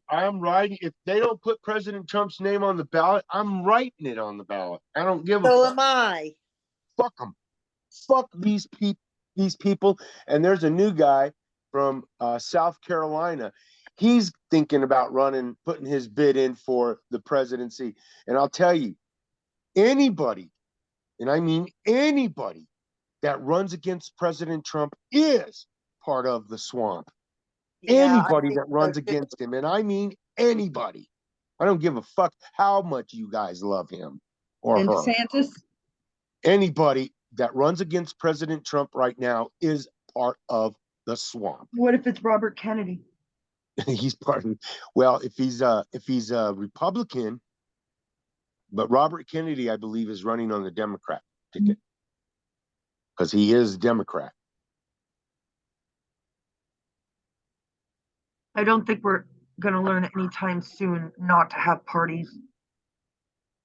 I'm writing. If they don't put President Trump's name on the ballot, I'm writing it on the ballot. I don't give a So fuck. am I. Fuck them. Fuck these people. And there's a new guy from South Carolina. He's thinking about putting his bid in for the presidency. And I'll tell you, anybody, and I mean anybody, that runs against President Trump is part of the swamp. Yeah, I Anybody think that so runs too. against him, and I mean anybody. I don't give a fuck how much you guys love him or And her. DeSantis? Anybody that runs against President Trump right now is part of the swamp. What if it's Robert Kennedy? He's part of. Well, if he's a Republican, but Robert Kennedy, I believe, is running on the Democrat ticket because he is Democrat. I don't think we're going to learn anytime soon not to have parties.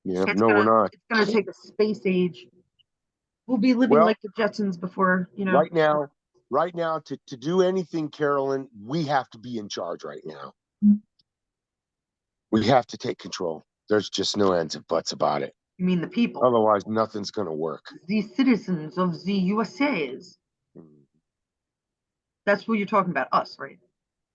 Yeah, It's no, we're not. It's gonna take a space age. We'll be living Well, like the Jetsons before, right now, to do anything, Carolyn, we have to be in charge right now. We have to take control. There's just no ands and buts about it. You mean the people? Otherwise, nothing's going to work. The citizens of the USA's. That's what you're talking about, us, right?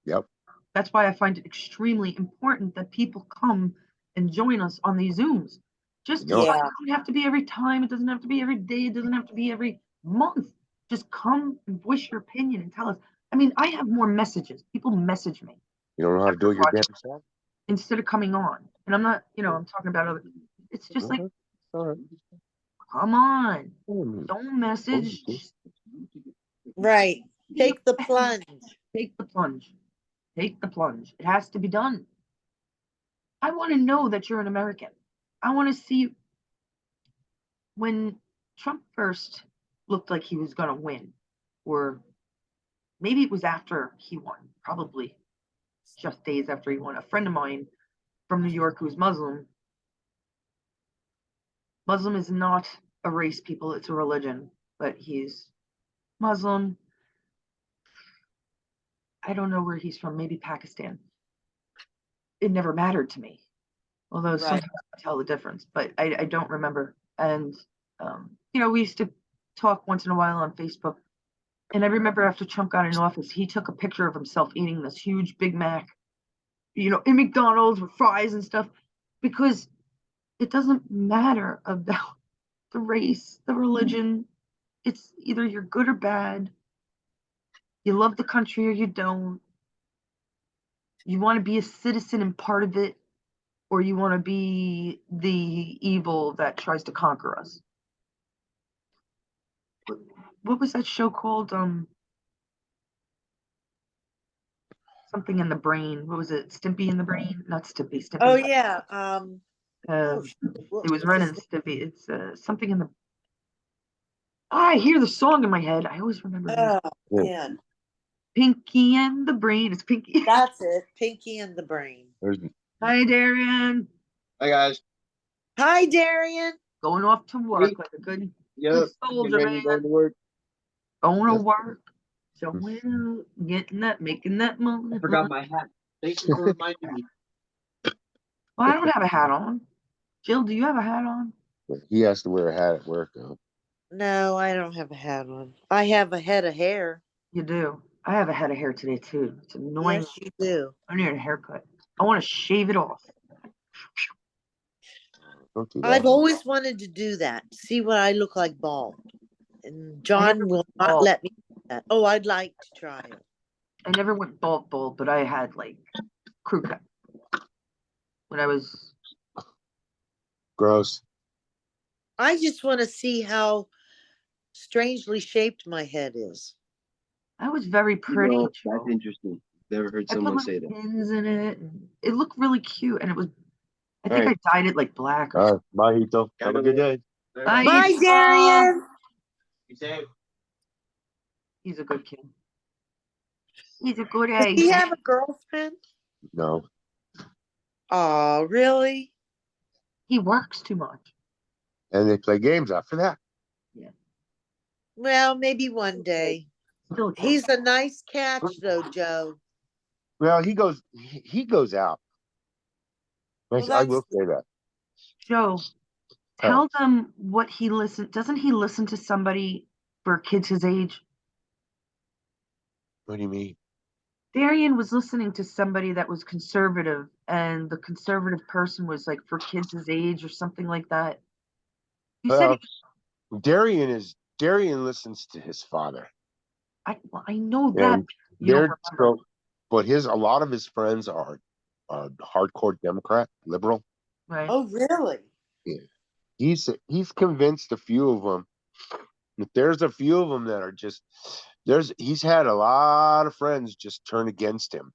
Yep. That's why I find it extremely important that people come and join us on these Zooms. Just No. it doesn't have to be every time. It doesn't have to be every day. It doesn't have to be every month. Just come and voice your opinion and tell us. I mean, I have more messages. People message me You don't know how to do it your damn self? instead of coming on. And I'm not, I'm talking about other. It's just like All right. Come on. Hmm. Don't message. Right. Take the plunge. Take the plunge. Take the plunge. It has to be done. I want to know that you're an American. I want to see when Trump first looked like he was going to win, or maybe it was after he won, probably just days after he won. A friend of mine from New York who's Muslim. Muslim is not a race, people, it's a religion, but he's Muslim. I don't know where he's from, maybe Pakistan. It never mattered to me, although Right. sometimes I tell the difference, but I don't remember. And, we used to talk once in a while on Facebook. And I remember after Trump got in office, he took a picture of himself eating this huge Big Mac, in McDonald's with fries and stuff, because it doesn't matter about the race, the religion. It's either you're good or bad. You love the country or you don't. You want to be a citizen and part of it, or you want to be the evil that tries to conquer us. What was that show called? Something in the brain. What was it? Stimpy in the brain? Not Stimpy. Oh Stimpy. yeah. It was What's Ren his and name? Stimpy. It's something in the. I hear the song in my head. I always remember the name. Oh man. Pinky and the Brain. It's Pinky. That's it. Pinky and the Brain. Hi, Darian. Hi guys. Hi, Darian. Going off to work Hey. like a good Yep. soldier, man. Going to work. Going to Yep. work. Somewhere, getting that, making that money. I forgot my hat. Thank you for reminding me. Well, I don't have a hat on. Jill, do you have a hat on? He has to wear a hat at work though. No, I don't have a hat on. I have a head of hair. You do. I have a head of hair today too. It's annoying. Yes, you do. I need a haircut. I want to shave it off. Don't do that. I've always wanted to do that. See what I look like bald. And John will not bald. let me do that. Oh, I'd like to try it. I never went bald, but I had like crew cut when I was. Gross. I just want to see how strangely shaped my head is. I was very pretty. That's interesting. Never heard I put someone like say that. pins in it. And it looked really cute, and it was. I think Right. I dyed it like black. Or All right. Bye, Hito. Have a good day. Bye, Bye, Hito. Darian. You say He's a good kid. He's a good Does egg. he have a girlfriend? No. Oh, really? He works too much. And they play games after that. Well, maybe one day. Still a kid. He's a nice catch, though, Joe. Well, he goes out. I Well, will say that. Joe, tell them what he listens. Doesn't he listen to somebody for kids his age? What do you mean? Darian was listening to somebody that was conservative, and the conservative person was like for kids his age or something like that. You said Well, Darian listens to his father. I know that. And You don't they're remember. but a lot of his friends are hardcore Democrat, liberal. Right. Oh, really? Yeah. He's convinced a few of them. But there's a few of them that are just he's had a lot of friends just turn against him.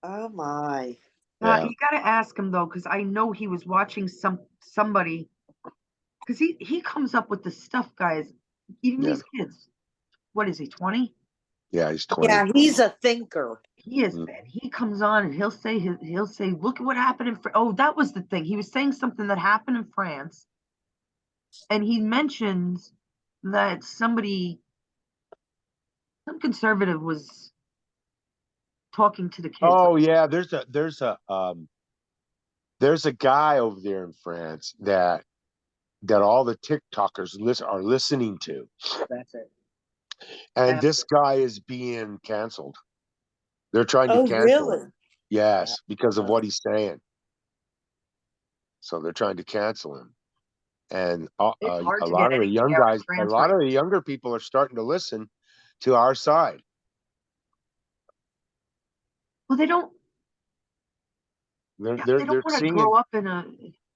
Oh, my. Yeah. You got to ask him though, because I know he was watching somebody. Because he comes up with the stuff, guys. Even Yeah. these kids. What is he? 20? Yeah, he's 20. Yeah, he's a thinker. He is, man. He comes on and he'll say, look at what happened in France. Oh, that was the thing. He was saying something that happened in France. And he mentions that some conservative was talking to the kids. Oh yeah, there's a guy over there in France that all the TikTokers are listening to. That's it. And this guy is being canceled. They're trying to Oh, cancel really? him. Yes, because of what he's saying. So they're trying to cancel him. And It's hard a to lot get of the anything young out of guys, a France lot right of the younger people are starting to listen to our side. Well, they don't They're want to seeing it. grow up in a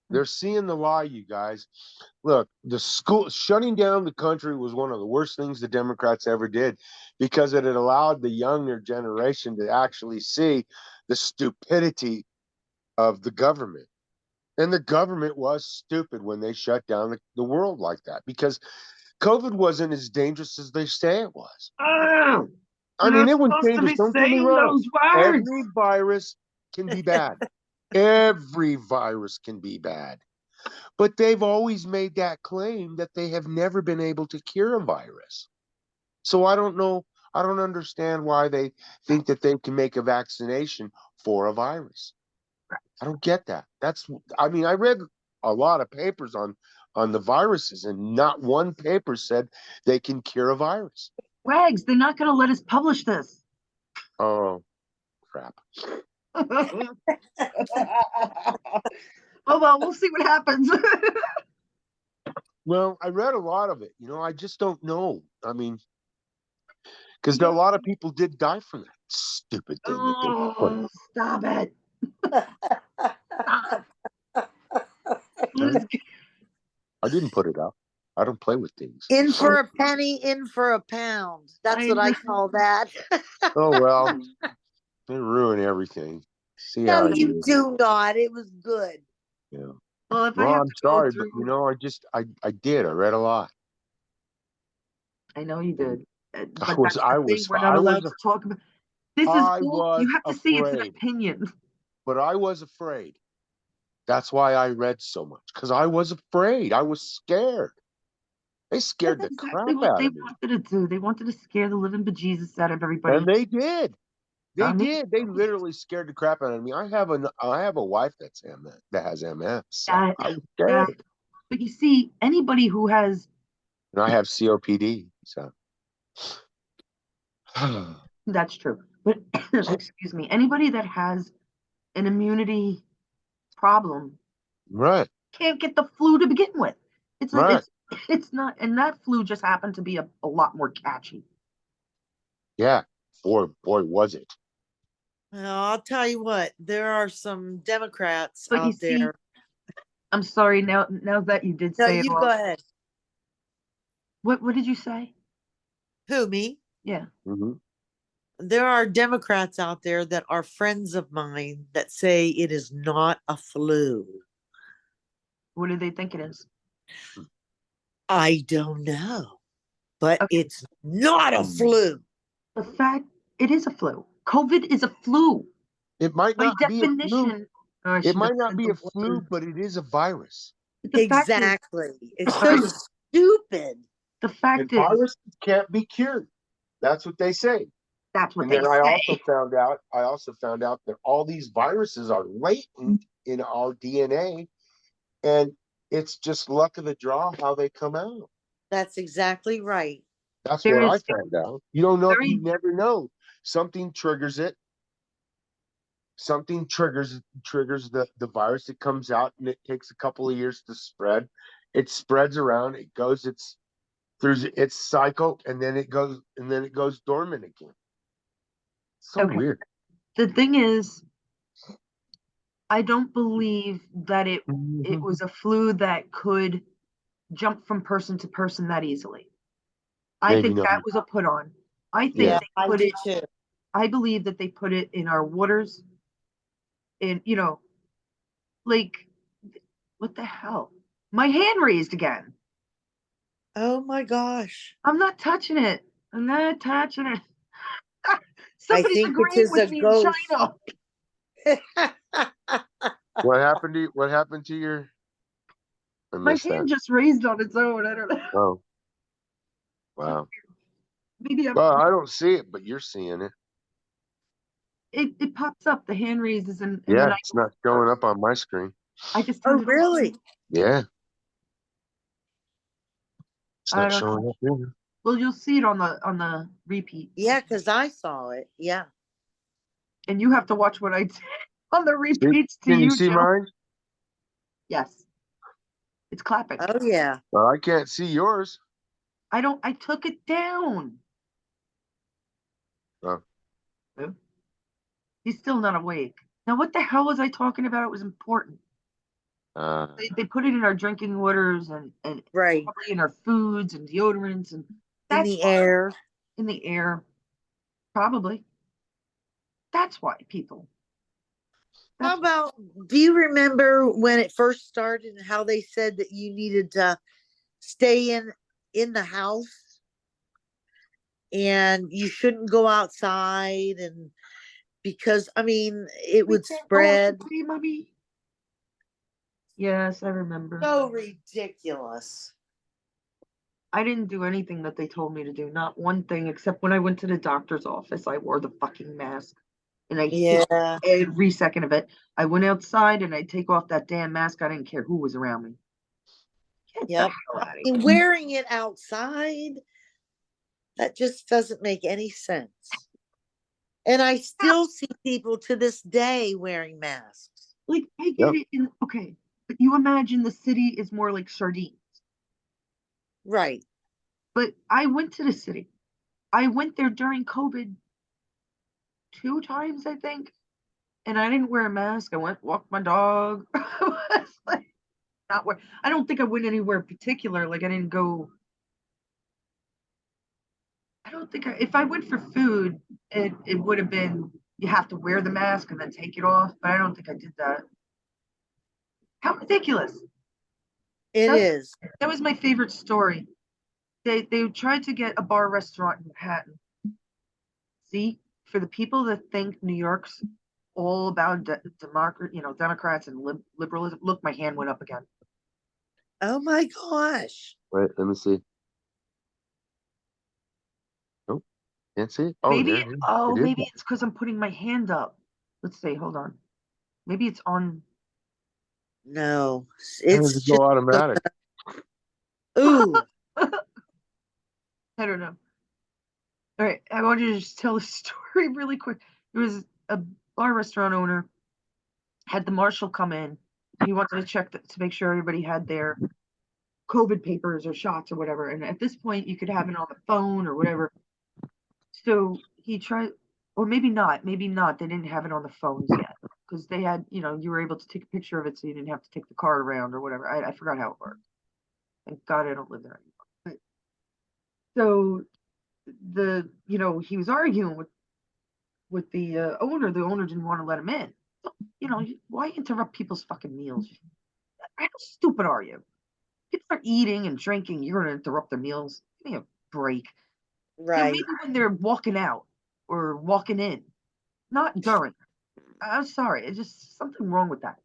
They're seeing the lie, you guys. Look, the school shutting down the country was one of the worst things the Democrats ever did because it had allowed the younger generation to actually see the stupidity of the government. And the government was stupid when they shut down the world like that because COVID wasn't as dangerous as they say it was. Oh, I you're mean, it was supposed to dangerous. be Don't get me saying wrong. those words. Every virus can be bad. Every virus can be bad. But they've always made that claim that they have never been able to cure a virus. So I don't know. I don't understand why they think that they can make a vaccination for a virus. I don't get that. I mean, I read a lot of papers on the viruses, and not one paper said they can cure a virus. Wags, they're not going to let us publish this. Oh, crap. Oh, well, we'll see what happens. Well, I read a lot of it. I just don't know. I mean, because a lot of people did die from that stupid thing that they put. Oh, stop it. Stop. Huh? I didn't put it up. I don't play with things. In for a penny, in for a pound. That's I what I know. call that. Oh well, they ruin everything. See how No, I you do. do not. It was good. Yeah. Well, if I Well, have I'm to go sorry, but through, I did. I read a lot. I know you did, I but was that's I the thing. was We're not I was allowed to talk about. This is I all you was have to see. It's an afraid, opinion. but I was afraid. That's why I read so much because I was afraid. I was scared. They scared That's the exactly crap what out they of me, wanted to do. They wanted to scare the living bejesus out of and everybody. they did. They I mean, did. They literally scared the crap out of me. I have a wife that has MS, so that, I was that. scared. But you see, anybody who has, And I have COPD, so that's true. But excuse me, anybody that has an immunity problem right, can't get the flu to begin with. It's a, right, it's not, and that flu just happened to be a lot more catchy. yeah. Boy, was it. Well, I'll tell you what, there are some Democrats But you out see, there. I'm sorry now that you did No, say it you go all. ahead. What did you say? Who, me? Yeah. Hmm. There are Democrats out there that are friends of mine that say it is not a flu. What do they think it is? I don't know, but Okay. it's not a flu. The fact it is a flu. COVID is a flu. It might By not be a flu. definition, oh, I It should have might not said be the a flu, word. but it is a virus. But Exactly. It's all so right, stupid. the And fact is, viruses can't be cured. That's what they say. that's what And they then I say. also found out that all these viruses are latent in our DNA, and it's just luck of the draw how they come out. That's exactly right. That's There what I is found out. You don't know, you very, never know. Something triggers it. Something triggers the virus. It comes out and it takes a couple of years to spread. It spreads around, it goes its through its cycle, and then it goes dormant again. So okay. weird. The thing is, I don't believe that it Mhm. was a flu that could jump from person to person that easily. I Maybe think not. that was a put on. I think Yeah. Yeah, they I put do it, too. I believe that they put it in our waters, in, like, what the hell? My hand raised again. Oh my gosh. I'm not touching it. I'm not touching it. I Somebody's think it agreeing is a with me in ghost. China. What happened to you? What happened to your? I My missed that. hand just raised on its own. I don't know. Oh, wow. Maybe Well, I don't see it, but you're seeing it. it pops up. The hand raises and then Yeah, it's not showing up on my screen. I just Oh, turned it off. really? Yeah, it's I not don't know. showing up either. Well, you'll see it on the repeat, Yeah, because I saw it. Yeah. and you have to watch what I did on the See, repeats to can you you, see Jill. mine? Yes, it's clapping. Oh, yeah. Well, I can't see yours. I don't. I took it down. Oh, Oh, he's still not awake. Now, what the hell was I talking about? It was important. They put it in our drinking waters and Right, probably in our foods and deodorants, and in that's the why. air. In the air, probably. That's why people. How That's why. about, do you remember when it first started and how they said that you needed to stay in the house and you shouldn't go outside, and because I mean it We would can't go spread. outside, mommy. Yes, I remember. So ridiculous. I didn't do anything that they told me to do, not one thing, except when I went to the doctor's office, I wore the fucking mask. And I hated Yeah. every second of it. I went outside and I'd take off that damn mask. I didn't care who was around me. Get the Yep. hell out of And here. wearing it outside, that just doesn't make any sense. And I still see people to this day wearing masks. Like, I Yep. get it. Okay, but you imagine the city is more like sardines. Right. But I went to the city. I went there during COVID 2 times, I think, and I didn't wear a mask. I went walked my dog. I was like, not where. I don't think I went anywhere particular. Like I didn't go. I don't think if I went for food, it would have been you have to wear the mask and then take it off. But I don't think I did that. How ridiculous! It That, is. that was my favorite story. They tried to get a bar restaurant in Manhattan. See, for the people that think New York's all about Democrats and liberalism. Look, my hand went up again. Oh my gosh. Wait, let me see. Nope, can't see it. Oh, Maybe, there it is. oh, It is. maybe it's because I'm putting my hand up. Let's see. Hold on. Maybe it's on. No. How It's does it just go automatic? ooh. I don't know. All right, I want you to just tell a story really quick. There was a bar restaurant owner had the marshal come in. He wanted to check to make sure everybody had their COVID papers or shots or whatever. And at this point, you could have it on the phone or whatever. So he tried, or maybe not. Maybe not. They didn't have it on the phones yet because they had, you were able to take a picture of it, so you didn't have to take the card around or whatever. I forgot how it worked. Thank God I don't live there anymore. But so he was arguing with the owner. The owner didn't want to let him in. Why interrupt people's fucking meals? How stupid are you? People are eating and drinking. You're going to interrupt their meals. Give me a break. Right. Maybe when they're walking out or walking in, not during. I'm sorry. It's just something wrong with that.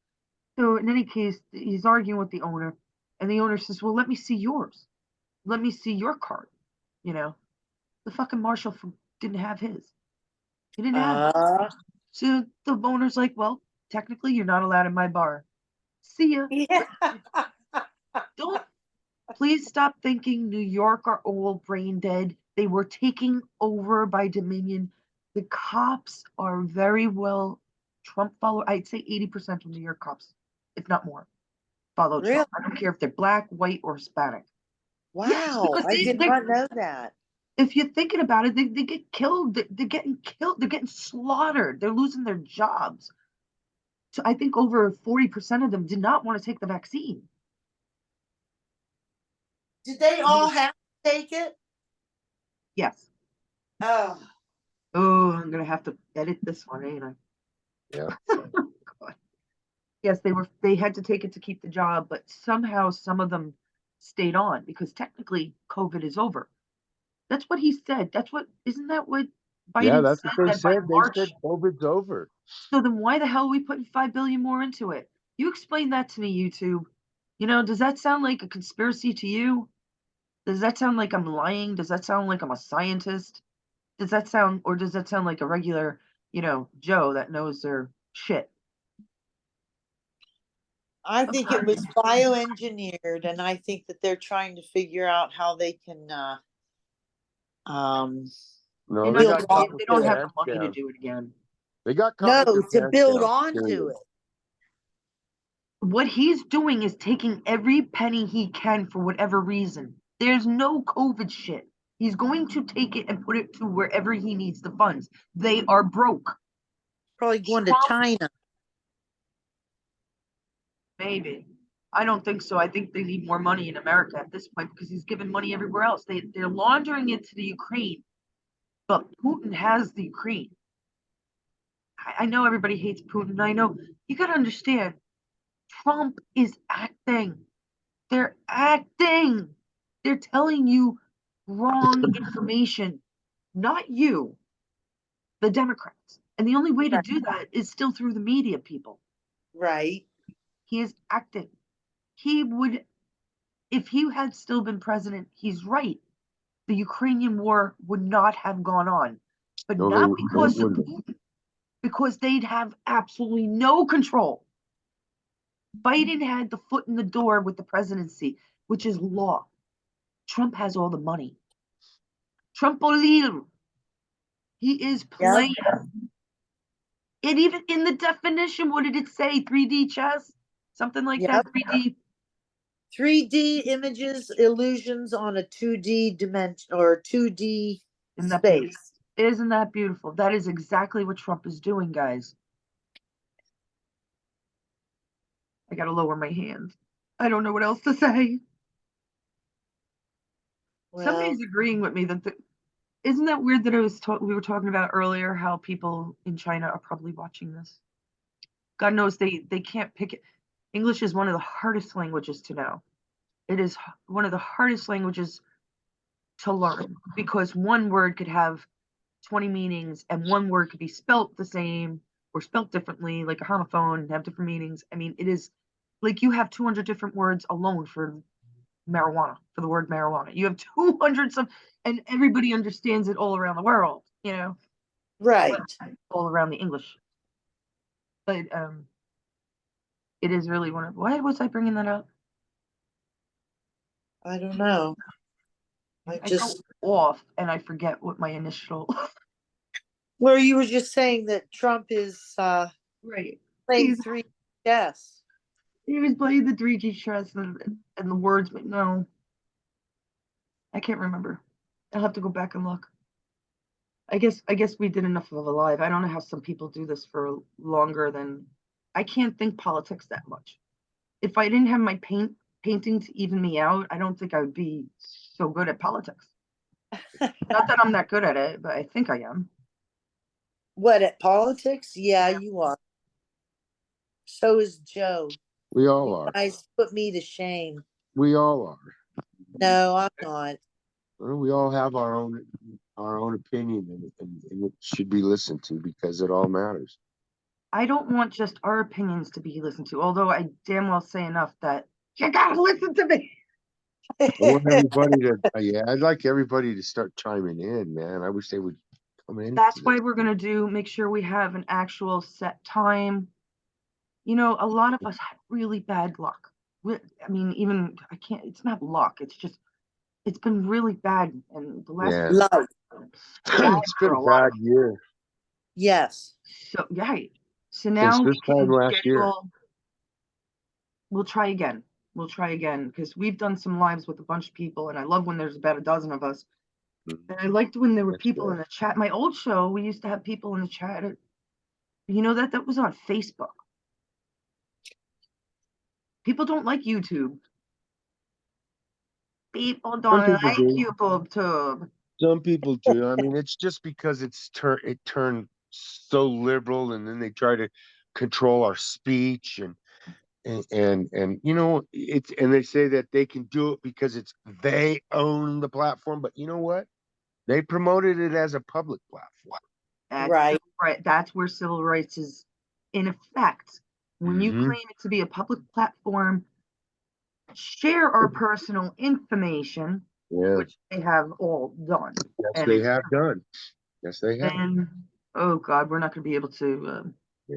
So in any case, he's arguing with the owner, and the owner says, "Well, let me see yours. Let me see your card." You know, the fucking marshal didn't have his. He didn't have it. Uh So the owner's like, "Well, technically, you're not allowed in my bar. See ya." yeah. Don't please stop thinking New York are all brain dead. They were taken over by Dominion. The cops are very well Trump follow. I'd say 80% of New York cops, if not more, follow Really? Trump. I don't care if they're black, white, or Hispanic. Yes, Wow. because I did not know that. if you're thinking about it, they get killed. They're getting killed. They're getting slaughtered. They're losing their jobs. So I think over 40% of them did not want to take the vaccine. Did they all have to take it? Yes. Oh. Oh, I'm gonna have to edit this one, ain't I? Yeah. God. Yes, they had to take it to keep the job, but somehow some of them stayed on because technically COVID is over. That's what he said. Isn't that what Yeah, Biden that's what said they that by said. They March? said COVID's over. So then why the hell are we putting 5 billion more into it? You explain that to me, YouTube. Does that sound like a conspiracy to you? Does that sound like I'm lying? Does that sound like I'm a scientist? Does that sound like a regular, Joe that knows their shit? I think it was bioengineered, and I think that they're trying to figure out how they can um No, They're they not build got gonna caught on with they their don't have the pants money to down. do it again. They got caught no, with their to pants build down. onto Period. it. What he's doing is taking every penny he can for whatever reason. There's no COVID shit. He's going to take it and put it to wherever he needs the funds. They are broke. Probably going to Trump, China. maybe. I don't think so. I think they need more money in America at this point because he's giving money everywhere else. They're laundering it to the Ukraine, but Putin has the Ukraine. I know everybody hates Putin. I know you got to understand. Trump is acting. They're acting. They're telling you wrong information, not you, the Democrats. And the only way to do that is still through the media, people. Right. He is acting. He would, if he had still been president, he's right. The Ukrainian war would not have gone on, but No, not they because of wouldn't. Putin, because they'd have absolutely no control. Biden had the foot in the door with the presidency, which is law. Trump has all the money. Trump little. He is Yep. playing. And even in the definition, what did it say? 3D chess? Something like that. Yep. 3D. 3D images, illusions on a 2D dimension or 2D Isn't that beautiful? space. Isn't that beautiful? That is exactly what Trump is doing, guys. I gotta lower my hand. I don't know what else to say. Well, Somebody's agreeing with me that isn't that weird that we were talking about earlier how people in China are probably watching this. God knows they can't pick it. English is one of the hardest languages to know. It is one of the hardest languages to learn because one word could have 20 meanings and one word could be spelt the same or spelt differently, like a homophone, and have different meanings. I mean, it is like you have 200 different words alone for marijuana, for the word marijuana. You have 200 some, and everybody understands it all around the world, right. all around the English. But it is really one of, why was I bringing that up? I don't know. I I just, go off and I forget what my initial. well, you were just saying that Trump is Right. playing He's 3D chess. He was playing the 3D chess and the words, but no, I can't remember. I'll have to go back and look. I guess we did enough of a live. I don't know how some people do this for longer than I can't think politics that much. If I didn't have my painting to even me out, I don't think I would be so good at politics. Not that I'm that good at it, but I think I am. What, at politics? Yeah, you are. So is Joe. We all You are. guys put me to shame. We all are. No, I'm not. Well, we all have our own opinion, and it should be listened to because it all matters. I don't want just our opinions to be listened to, although I damn well say enough that you gotta listen to me. I want everybody to, yeah, I'd like everybody to start chiming in, man. I wish they would come in. That's why we're gonna make sure we have an actual set time. A lot of us had really bad luck. I mean, even I can't. It's not luck. It's been really bad, and the last Yeah, Love. bad it's for been a a lot of bad year Yes. So yeah. So since now we this time can last year. schedule. We'll try again. We'll try again because we've done some lives with a bunch of people, and I love when there's about a dozen of us. And I liked when there were That's people good. in the chat. My old show, we used to have people in the chat. That was on Facebook. People don't like YouTube. People Some don't people like do. YouTube. Some people do. I mean, it's just because it turned so liberal, and then they try to control our speech, and it's, and they say that they can do it because they own the platform, but you know what? They promoted it as a public platform. Right. That's where civil rights is in effect. When you Mm-hmm. claim it to be a public platform, share our personal information, Yeah. which they have all done. Yes, And they have done. Yes, they have. then, oh God, we're not going to be able to Yeah.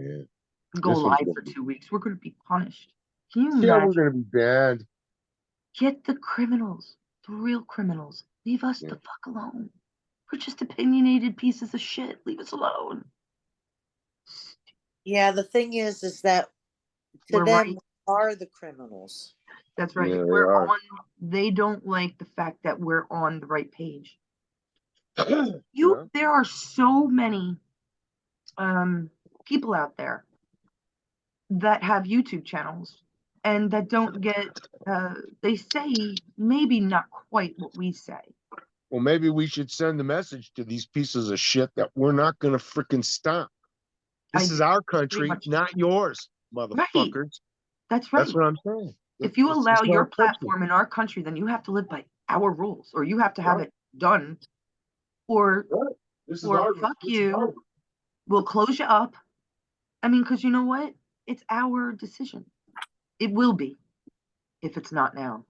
go This one's live for gonna be. 2 weeks. We're going to be punished. Can you Yeah, we're imagine? gonna be banned. Get the criminals, the real criminals. Leave us Yeah. the fuck alone. We're just opinionated pieces of shit. Leave us alone. Yeah, the thing is that to We're them right. we are the criminals. That's right. Yeah, they are. They don't like the fact that we're on the right page. Yeah. There are so many people out there that have YouTube channels and that don't get, they say maybe not quite what we say. Well, maybe we should send a message to these pieces of shit that we're not gonna freaking stop. This I is our pretty country, much, not yours, right, motherfuckers. that's That's right. what I'm saying. If you This allow is your our country. platform in our country, then you have to live by our rules, or you have to have Right. it done, or Right. This is or our. fuck this is you. our- We'll close you up. I mean, because you know what? It's our decision. It will be if it's not now.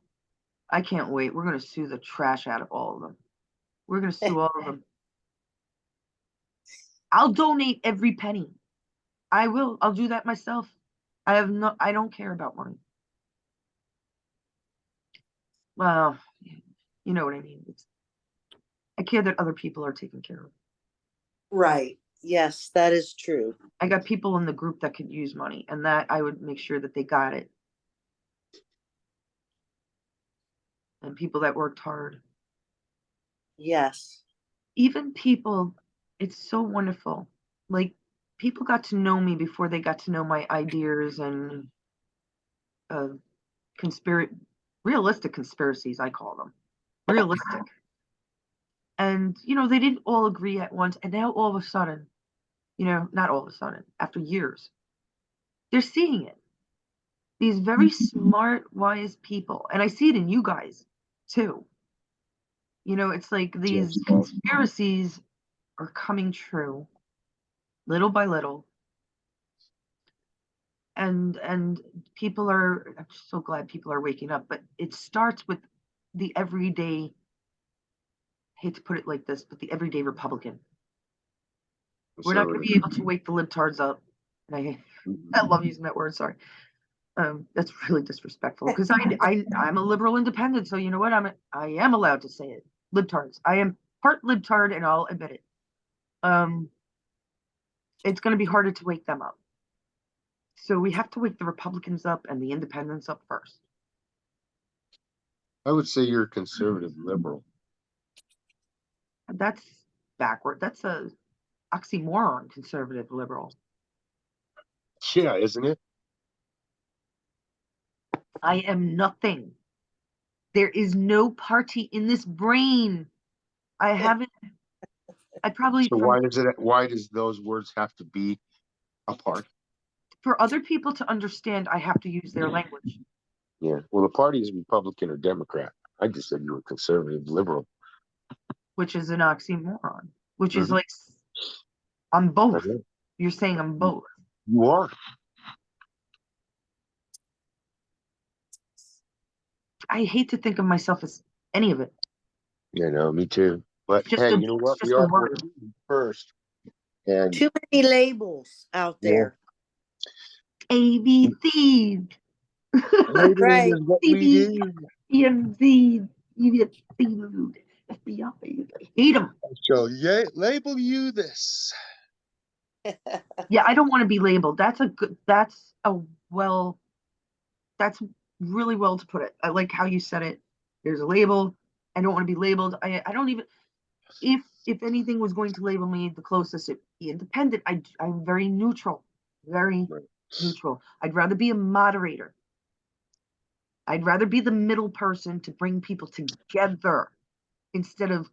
I can't wait. We're going to sue the trash out of all of them. We're going to sue all of them. I'll donate every penny. I will. I'll do that myself. I don't care about money. Well, you know what I mean. I care that other people are taken care of. Right. Yes, that is true. I got people in the group that could use money, and that I would make sure that they got it. And people that worked hard. Yes. Even people, it's so wonderful. Like, people got to know me before they got to know my ideas and uh, realistic conspiracies, I call them. Realistic. And, they didn't all agree at once. And now all of a sudden, not all of a sudden, after years, they're seeing it. These very smart, wise people. And I see it in you guys, too. It's like these conspiracies are coming true little by little. And people are, I'm so glad people are waking up, but it starts with the everyday, hate to put it like this, but the everyday Republican. We're not going to be able to wake the libtards up. And I love using that word, sorry. That's really disrespectful because I'm a liberal independent, so you know what? I am allowed to say it. Libtards. I am part libtard, and I'll admit it. It's going to be harder to wake them up. So we have to wake the Republicans up and the independents up first. I would say you're a conservative liberal. That's backward. That's a oxymoron, conservative liberal. Yeah, isn't it? I am nothing. There is no party in this brain. I haven't. I probably So why does those words have to be apart? For other people to understand, I have to use their language. Yeah. Well, the party is Republican or Democrat. I just said you were conservative liberal. Which is an oxymoron. Which is like, I'm both. Okay. You're saying I'm both. You are. I hate to think of myself as any of it. Yeah, no, me too. But Just hey, a, you know it's what? just We a are word. first. And Too many labels out there. ABC. labeling Right. is what we do. EMZ. FBI. I hate them. So yeah, label you this. Yeah, I don't want to be labeled. That's really well to put it. I like how you said it. There's a label. I don't want to be labeled. I don't even, if anything was going to label me, the closest it be independent. I'm very neutral. Very neutral. I'd rather be a moderator. I'd rather be the middle person to bring people together instead of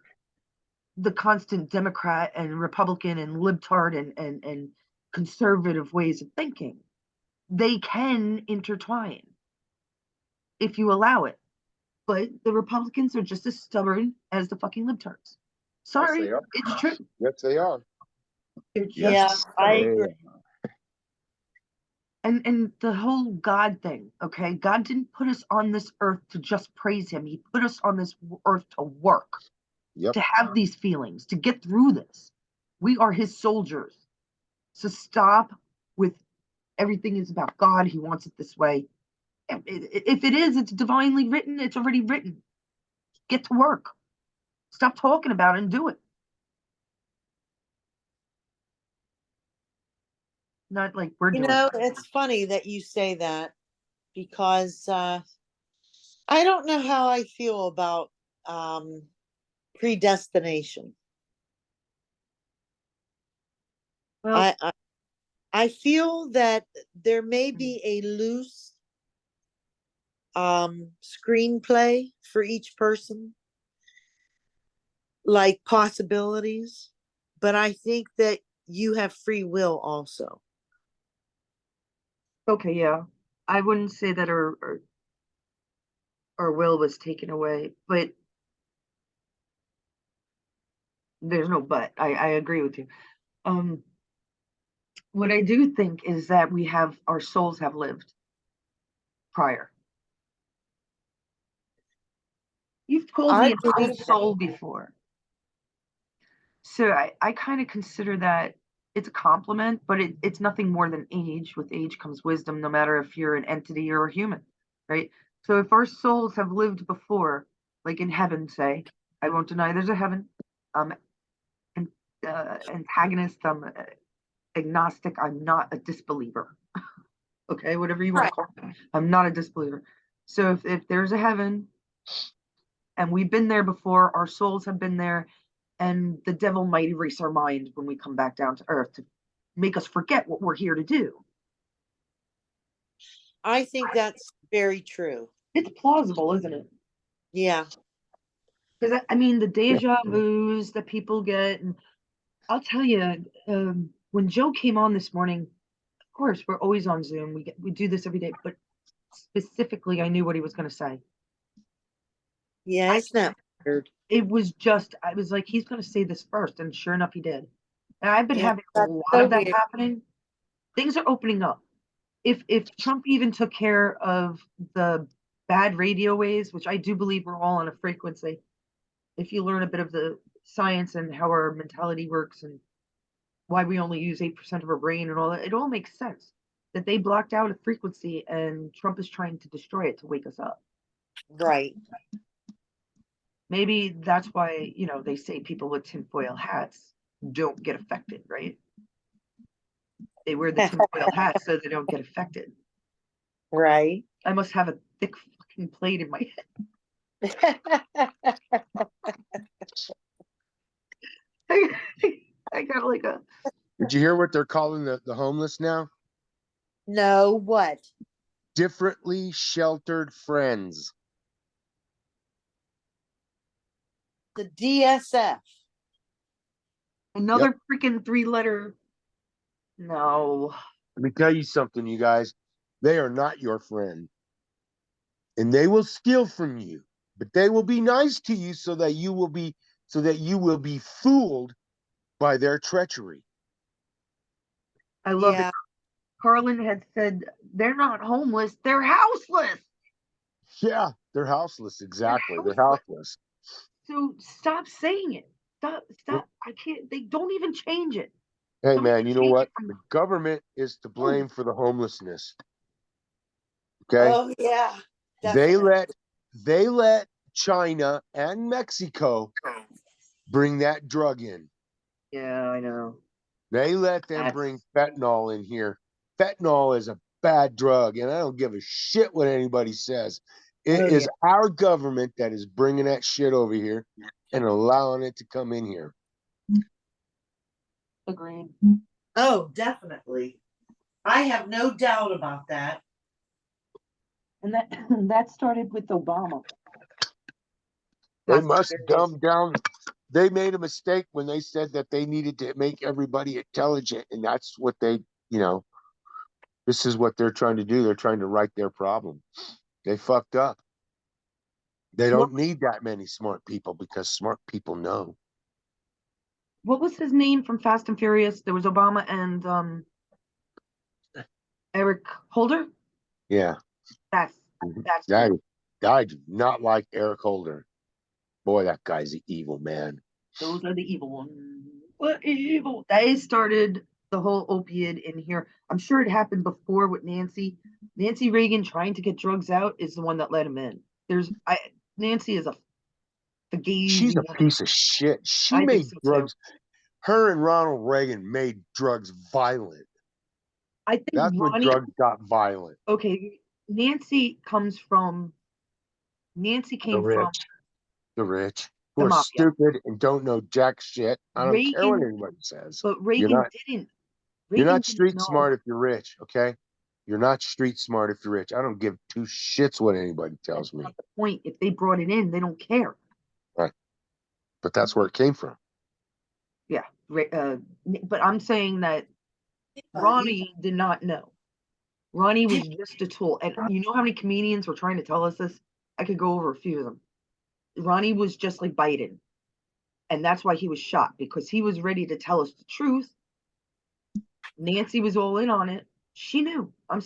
the constant Democrat and Republican and libtard and conservative ways of thinking. They can intertwine if you allow it. But the Republicans are just as stubborn as the fucking libtards. Sorry, Yes, it's true. Yes, they are. They're just Yeah, I Hey, agree. and the whole God thing, okay? God didn't put us on this earth to just praise him. He put us on this earth to work, Yep. to have these feelings, to get through this. We are his soldiers. So stop with everything is about God. He wants it this way. If it is, it's divinely written. It's already written. Get to work. Stop talking about it and do it. Not like we're doing it. It's funny that you say that because I don't know how I feel about predestination. Well, I feel that there may be a loose screenplay for each person, like possibilities, but I think that you have free will also. Okay, yeah. I wouldn't say that our will was taken away, but there's no but. I agree with you. Um, what I do think is that we have our souls have lived prior. You've called I me an old believe that. soul before. So I kind of consider that it's a compliment, but it's nothing more than age. With age comes wisdom, no matter if you're an entity or a human, right? So if our souls have lived before, like in heaven, say, I won't deny there's a heaven. I'm an antagonist. I'm agnostic. I'm not a disbeliever. Okay, whatever you want to Right. call it. I'm not a disbeliever. So if there's a heaven and we've been there before, our souls have been there, and the devil might erase our mind when we come back down to earth to make us forget what we're here to do. I think that's very true. It's plausible, isn't it? Yeah. Because I mean, the Yeah. deja vu's that people get, and I'll tell you, when Joe came on this morning, of course we're always on Zoom. We do this every day, but specifically, I knew what he was going to say. Yeah, isn't that weird? It was just, I was like, he's going to say this first, and sure enough, he did. And I've been Yeah, having a that's lot so of that weird. happening. Things are opening up. If Trump even took care of the bad radio waves, which I do believe we're all on a frequency, if you learn a bit of the science and how our mentality works and why we only use 8% of our brain and all that, it all makes sense that they blocked out a frequency and Trump is trying to destroy it to wake us up. Right. Maybe that's why, they say people with tinfoil hats don't get affected, right? They wear the tinfoil hat so they don't get affected. Right. I must have a thick fucking plate in my head. I got like a Did you hear what they're calling the homeless now? No, what? Differently sheltered friends. The DSF. another freaking 3-letter. No. Let me tell you something, you guys. They are not your friend. And they will steal from you, but they will be nice to you so that you will be fooled by their treachery. I love it. Yeah. Carlin had said they're not homeless, they're houseless. Yeah, they're houseless. Exactly. They're houseless. houseless. So stop saying it. Stop. I can't. They don't even change it. Hey, Don't man, you know change what? it from The government is to blame for the homelessness. Okay? Oh yeah. They Definitely. let China and Mexico bring that drug in. Yeah, I know. They let them bring fentanyl in here. Fentanyl is a bad drug, and I don't give a shit what anybody says. It Oh is yeah. our government that is bringing that shit over here and allowing it to come in here. Agreed. Oh, definitely. I have no doubt about that. And that started with Obama. They Fast and must Furious. dumb down. They made a mistake when they said that they needed to make everybody intelligent, and that's what this is what they're trying to do. They're trying to right their problem. They fucked up. They What, don't need that many smart people because smart people know. what was his name from Fast and Furious? There was Obama and Eric Holder. Yeah. That's Mhm. that's I do not like Eric Holder. Boy, that guy's an evil man. those are the evil ones. What evil? They started the whole opiate in here. I'm sure it happened before with Nancy. Nancy Reagan trying to get drugs out is the one that let him in. Nancy is a She's fugazi a woman. piece of shit. She I think made so too. drugs. Her and Ronald Reagan made drugs violent. I think That's when Ronnie. drugs got violent. Okay, Nancy comes from. Nancy The came from rich. The rich. Who the are mafia. stupid and don't know jack shit. I don't care what Reagan, anybody says. but You're Reagan not didn't. you're Reagan not didn't street know. smart if you're rich, okay? You're not street smart if you're rich. I don't give two shits what anybody tells That's me. not the point. If they brought it in, they don't care. Right. But that's where it came from. Yeah. But I'm saying that Ronnie did not know. Ronnie was just a tool. And you know how many comedians were trying to tell us this? I could go over a few of them. Ronnie was just like Biden. And that's why he was shot, because he was ready to tell us the truth. Nancy was all in on it. She knew. I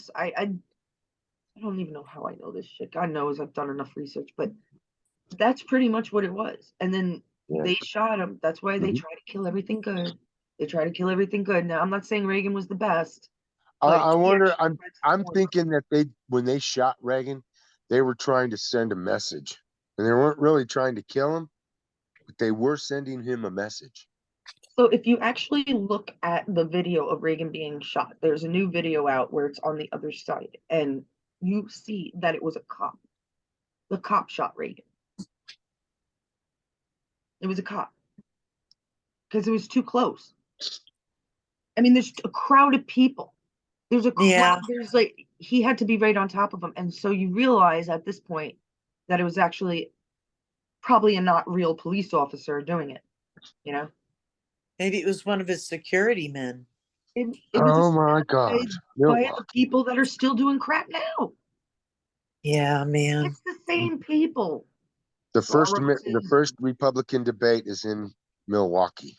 don't even know how I know this shit. God knows I've done enough research, but that's pretty much what it was. And then Yeah. they shot him. That's why they Mhm. try to kill everything good. They try to kill everything good. Now, I'm not saying Reagan was the best, I, but I he wonder. actually tried to I'm support him. thinking that when they shot Reagan, they were trying to send a message, and they weren't really trying to kill him, but they were sending him a message. So if you actually look at the video of Reagan being shot, there's a new video out where it's on the other side, and you see that it was a cop. The cop shot Reagan. It was a cop because it was too close. I mean, there's a crowd of people. There's a crowd. Yeah. There's like he had to be right on top of them, and so you realize at this point that it was actually probably a not real police officer doing it. You know, Maybe it was one of his security men. it was Oh my by, God, by the Milwaukee. people that are still doing crap now. Yeah, man. It's the same people. The first Soros's. Republican debate is in Milwaukee.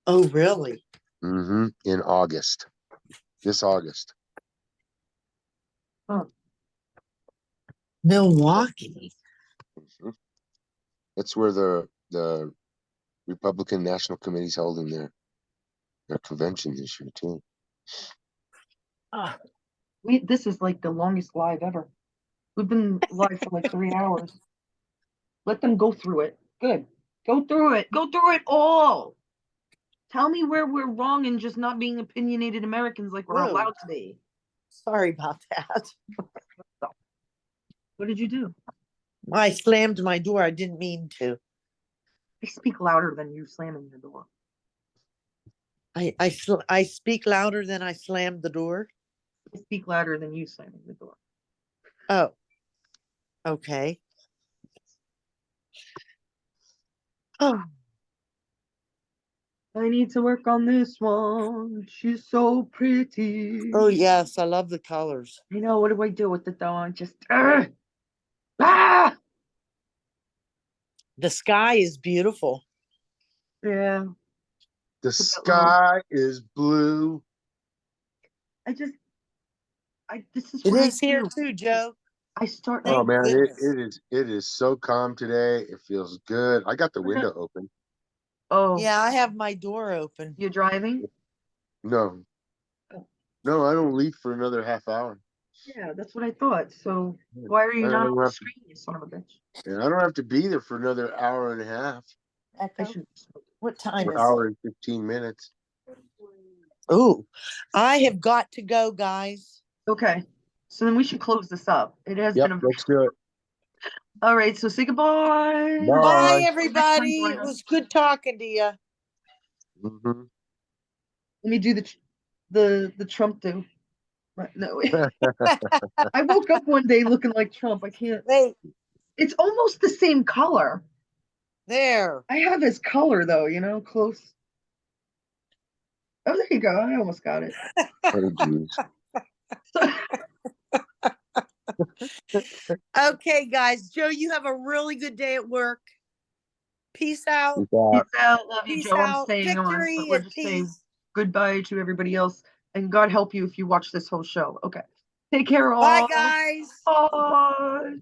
Oh, really? In August. This August. Huh. Milwaukee. Mhm. That's where the Republican National Committee's holding their convention this year too. Ah, This is like the longest live ever. We've been live for like 3 hours. Let them go through it. Good. Go through it. Go through it all. Tell me where we're wrong in just not being opinionated Americans like we're whoa. allowed to be. Sorry about that. What did you do? I slammed my door. I didn't mean to. I speak louder than you slamming the door. I speak louder than I slammed the door. I speak louder than you slamming the door. Oh, okay. Oh, I need to work on this one. She's so pretty. oh yes, I love the colors. You know, what do I do with it though? I just ah! The sky is beautiful. Yeah. The Put that little- sky is blue. This is It what I is here do. too, Joe. I start Oh Thank man, goodness. it is so calm today. It feels good. I got the We're not- window open. Oh, Yeah, I have my door open. you're driving? No. Oh. No, I don't leave for another half hour. Yeah, that's what I thought. So why are you I not don't on the have to, screen, you son of a bitch? and I don't have to be there for another hour and a half. I Echo. should. What time An is hour and 15 minutes. it? Oh, I have got to go, guys. Okay. So then we should close this up. It has Yep, been a. let's do it. All right. So say goodbye. Bye. Bye, Next time, everybody. join It us. was good talking to you. Mhm. Let me do the Trump do. No, I woke up one day looking like Trump. I can't. Wait, It's almost the same color. there. I have his color though, close. Oh, there you go. I almost got it. Oh, geez. Okay, guys. Joe, you have a really good day at work. Peace out. Peace out. Peace out. Love you, Peace Joe. I'm out. staying on, but Victory we're and just saying peace. goodbye to everybody else. And God help you if you watch this whole show. Okay. Take care, Bye, all. guys. Bye.